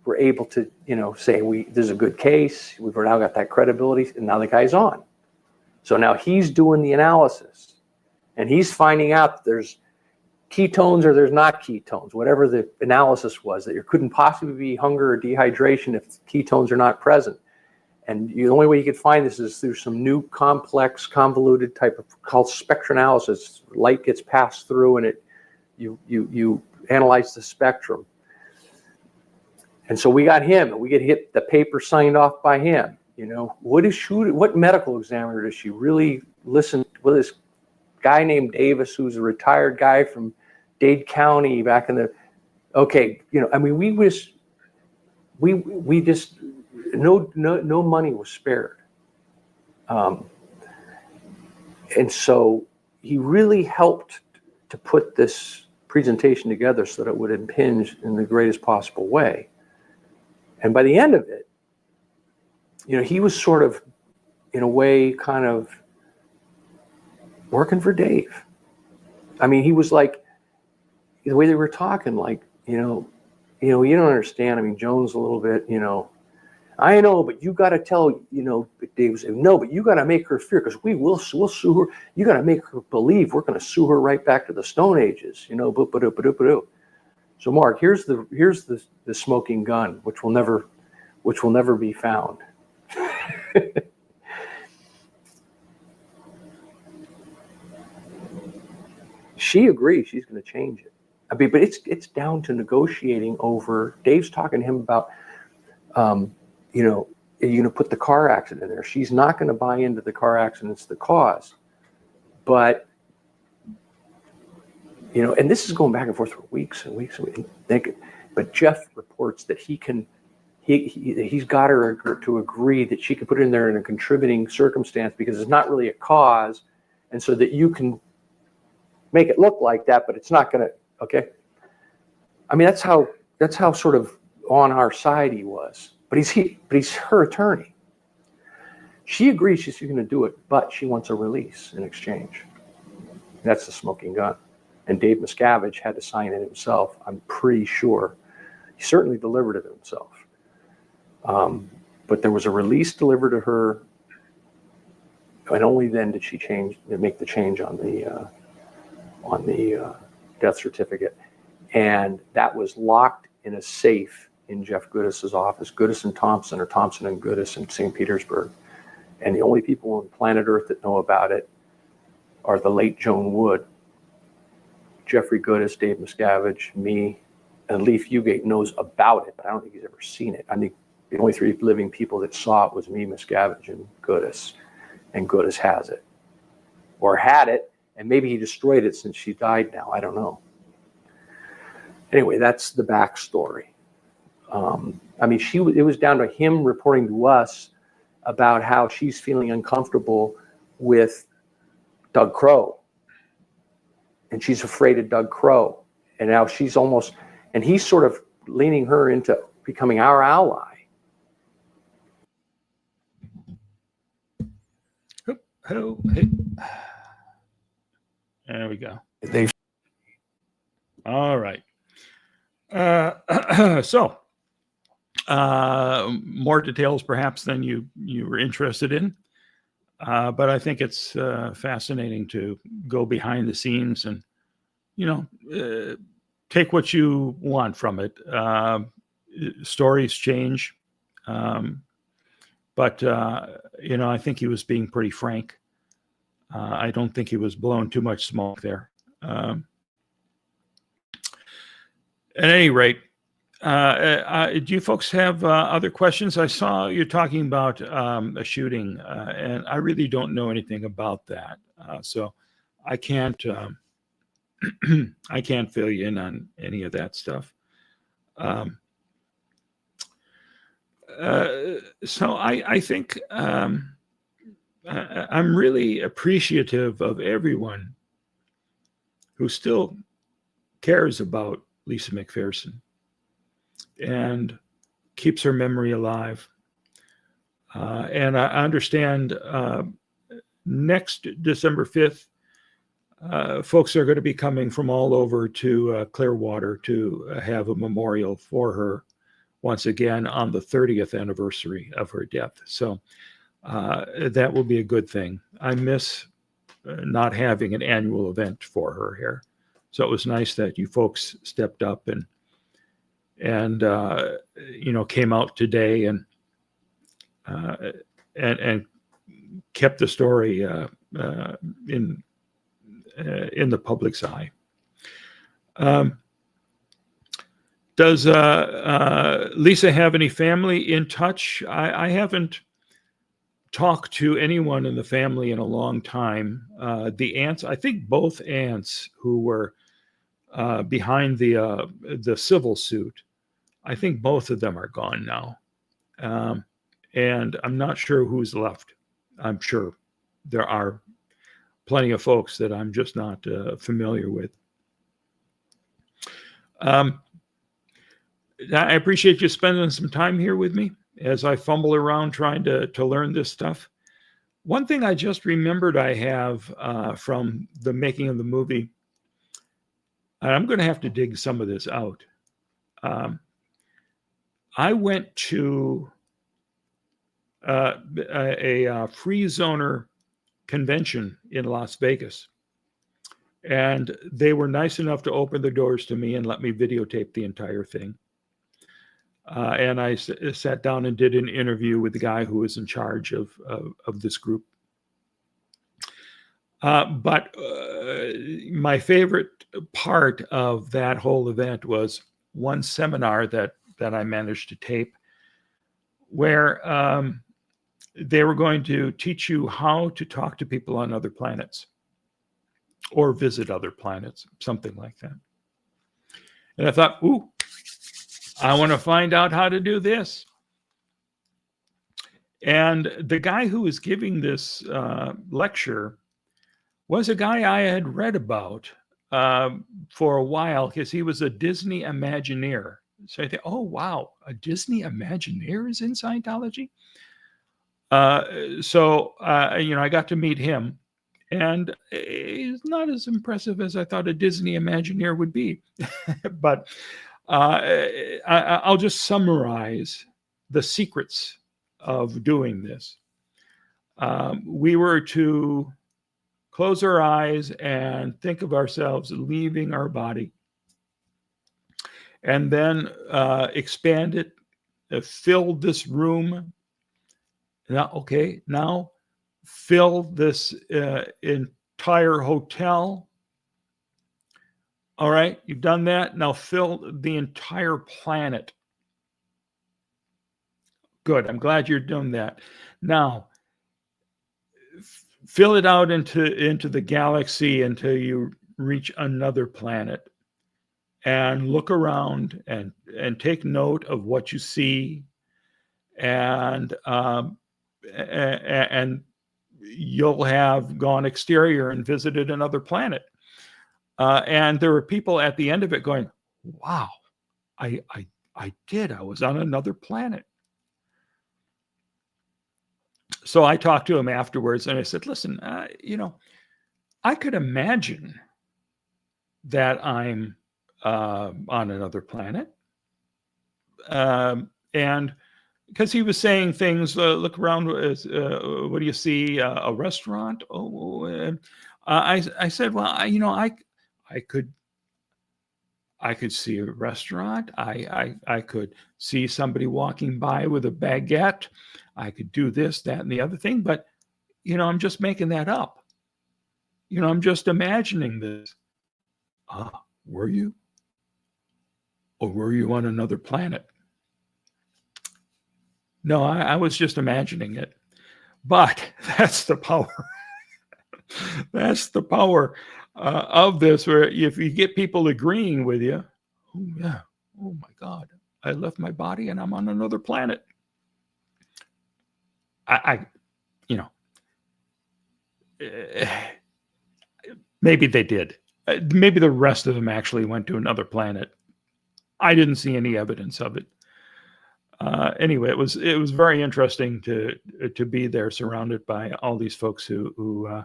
Speaker 1: were able to, say this is a good case. We've now got that credibility, and now the guy's on. So now he's doing the analysis, and he's finding out that there's ketones or there's not ketones, whatever the analysis was, that there couldn't possibly be hunger or dehydration if ketones are not present. And the only way you could find this is through some new complex, convoluted type of called spectranalysis. Light gets passed through, and you analyze the spectrum. And so we got him, and we get hit the paper signed off by him. What medical examiner does she really listen with? This guy named Davis, who's a retired guy from Dade County back in the. Okay, we just no money was spared, and so he really helped to put this presentation together so that it would impinge in the greatest possible way. And by the end of it, he was sort of, in a way, kind of working for Dave. I mean, he was like, the way they were talking, like, you don't understand. I mean, Joan's a little bit, I know, but you got to tell, Dave was saying, no, but you got to make her fear, because we'll sue her. You got to make her believe we're going to sue her right back to the Stone Ages, So Mark, here's the smoking gun, which will never be found. She agrees she's going to change it. I mean, but it's down to negotiating over. Dave's talking to him about, you're going to put the car accident in there. She's not going to buy into the car accident's the cause, but. And this is going back and forth for weeks and weeks and weeks. But Jeff reports that he's got her to agree that she can put it in there in a contributing circumstance because it's not really a cause, and so that you can make it look like that, but it's not going to. Okay. I mean, that's how sort of on our side he was. But he's her attorney. She agrees she's going to do it, but she wants a release in exchange. That's the smoking gun. And Dave Miscavige had to sign it himself, I'm pretty sure. He certainly delivered it himself. But there was a release delivered to her, and only then did she make the change on the death certificate. And that was locked in a safe in Jeff Goodis's office, Goodis and Thompson, or Thompson and Goodis in St. Petersburg. And the only people on planet Earth that know about it are the late Joan Wood, Jeffrey Goodis, Dave Miscavige, me, and Lee Fugate knows about it, but I don't think he's ever seen it. I think the only three living people that saw it was me, Miscavige, and Goodis has it. Or had it, and maybe he destroyed it since she died now. I don't know. Anyway, that's the backstory. I mean, it was down to him reporting to us about how she's feeling uncomfortable with Doug Crow. And she's afraid of Doug Crow. And now and he's sort of leaning her into becoming our ally.
Speaker 2: Hey. There we go. All right. So, more details perhaps than you were interested in. But I think it's fascinating to go behind the scenes and, take what you want from it. Stories change. But I think he was being pretty frank. I don't think he was blowing too much smoke there. At any rate, do you folks have other questions? I saw you talking about a shooting, and I really don't know anything about that. So I can't I can't fill you in on any of that stuff. So I think I'm really appreciative of everyone who still cares about Lisa McPherson and keeps her memory alive. And I understand next December 5th, folks are going to be coming from all over to Clearwater to have a memorial for her once again on the 30th anniversary of her death. So that will be a good thing. I miss not having an annual event for her here. So it was nice that you folks stepped up and came out today and kept the story in the public's eye. Does Lisa have any family in touch? I haven't talked to anyone in the family in a long time. The aunts, I think both aunts who were behind the civil suit, I think both of them are gone now. And I'm not sure who's left. I'm sure there are plenty of folks that I'm just not familiar with. I appreciate you spending some time here with me as I fumble around trying to learn this stuff. One thing I just remembered I have from the making of the movie, and I'm going to have to dig some of this out. I went to a free zoner convention in Las Vegas, and they were nice enough to open the doors to me and let me videotape the entire thing. And I sat down and did an interview with the guy who was in charge of this group. But my favorite part of that whole event was one seminar that I managed to tape, where they were going to teach you how to talk to people on other planets or visit other planets, something like that. And I thought, ooh, I want to find out how to do this. And the guy who was giving this lecture was a guy I had read about for a while, because he was a Disney Imagineer. So I thought, oh, wow, a Disney Imagineer is in Scientology? So I got to meet him, and he's not as impressive as I thought a Disney Imagineer would be. But I'll just summarize the secrets of doing this. We were to close our eyes and think of ourselves leaving our body, and then expand it, fill this room. Now fill this entire hotel. All right, you've done that. Now fill the entire planet. Good, I'm glad you're doing that. Now, fill it out into the galaxy until you reach another planet. And look around and take note of what you see. And you'll have gone exterior and visited another planet. And there were people at the end of it going, wow, I did. I was on another planet. So I talked to him afterwards and I said, listen, I could imagine that I'm on another planet. And because he was saying things, look around, what do you see? A restaurant? Oh, I said, well, I could see a restaurant. I could see somebody walking by with a baguette. I could do this, that, and the other thing. But, I'm just making that up. I'm just imagining this. Were you? Or were you on another planet? No, I was just imagining it. But that's the power. That's the power of this, where if you get people agreeing with you, oh yeah, oh my God, I left my body and I'm on another planet. Maybe they did. Maybe the rest of them actually went to another planet. I didn't see any evidence of it. Anyway, it was very interesting to be there, surrounded by all these folks who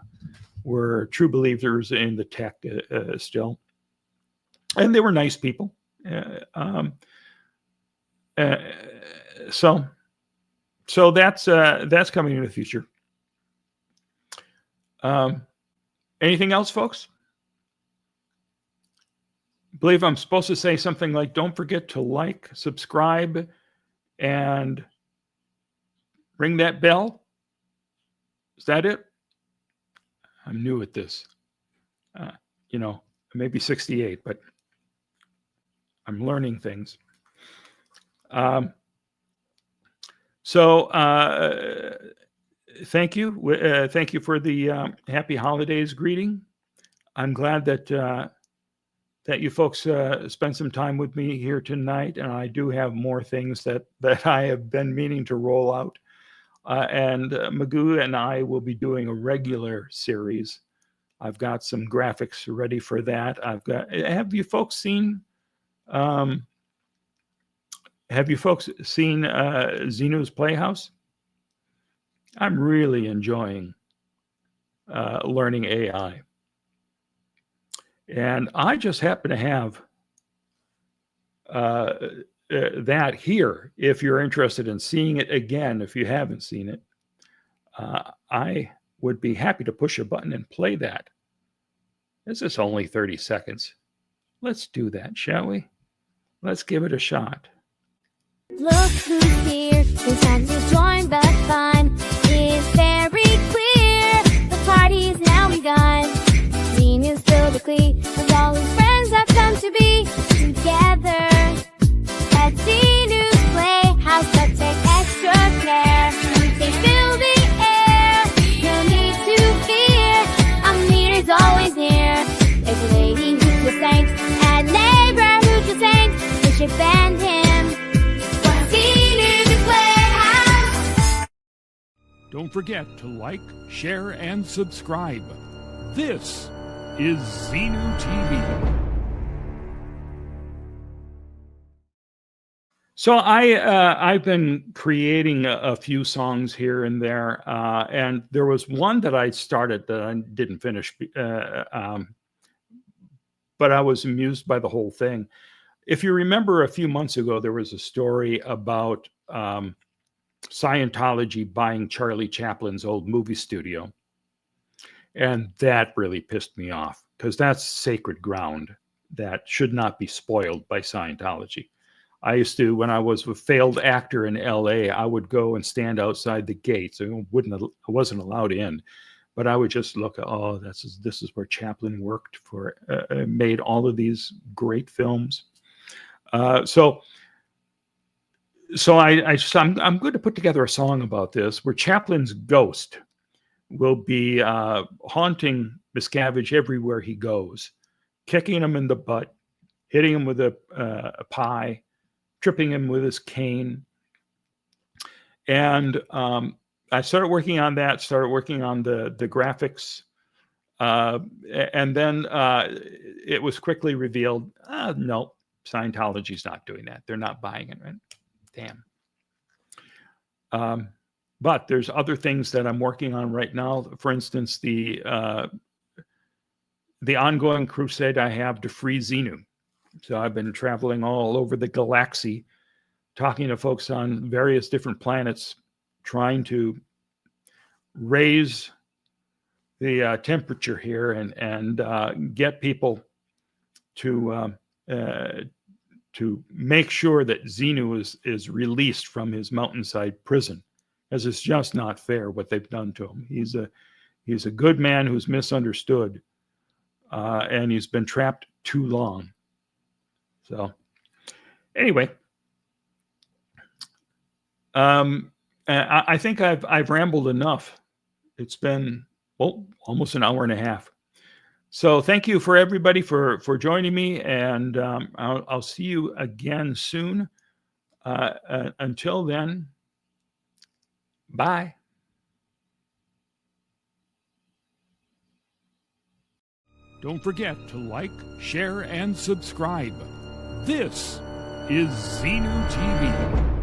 Speaker 2: were true believers in the tech still, and they were nice people. So that's coming in the future. Anything else, folks? I believe I'm supposed to say something like, don't forget to like, subscribe, and ring that bell. Is that it? I'm new at this. Maybe 68, but I'm learning things. So thank you. Thank you for the happy holidays greeting. I'm glad that you folks spent some time with me here tonight, and I do have more things that I have been meaning to roll out. And Magoo and I will be doing a regular series. I've got some graphics ready for that. Have you folks seen Xenu's Playhouse? I'm really enjoying learning AI. And I just happen to have that here. If you're interested in seeing it again, if you haven't seen it, I would be happy to push a button and play that. This is only 30 seconds. Let's do that, shall we? Let's give it a shot.
Speaker 7: Look who's here, it's time to join the fun. It's very clear, the party's now begun. Xenu's filled the glee, with all his friends have come to be together. At Xenu's Playhouse, but take extra care. They fill the air, no need to fear. A leader's always near. There's a lady who's a saint, and neighbor who's a saint. We should band him.
Speaker 2: Don't forget to like, share, and subscribe. This is Xenu TV. So I've been creating a few songs here and there, and there was one that I started that I didn't finish, but I was amused by the whole thing. If you remember, a few months ago, there was a story about Scientology buying Charlie Chaplin's old movie studio. And that really pissed me off, because that's sacred ground that should not be spoiled by Scientology. I used to, when I was a failed actor in LA, I would go and stand outside the gates. I wasn't allowed in, but I would just look at, oh, this is where Chaplin worked for, made all of these great films. So I'm going to put together a song about this, where Chaplin's ghost will be haunting Miscavige everywhere he goes, kicking him in the butt, hitting him with a pie, tripping him with his cane. And I started working on that, started working on the graphics. And then it was quickly revealed, no, Scientology's not doing that. They're not buying it, right? Damn. But there's other things that I'm working on right now. For instance, the ongoing crusade I have to free Xenu. So I've been traveling all over the galaxy, talking to folks on various different planets, trying to raise the temperature here and get people to make sure that Xenu is released from his mountainside prison, as it's just not fair what they've done to him. He's a good man who's misunderstood, and he's been trapped too long. So anyway, I think I've rambled enough. It's been almost an hour and a half. So thank you for everybody for joining me, and I'll see you again soon. Until then, bye. Don't forget to like, share, and subscribe. This is Xenu TV.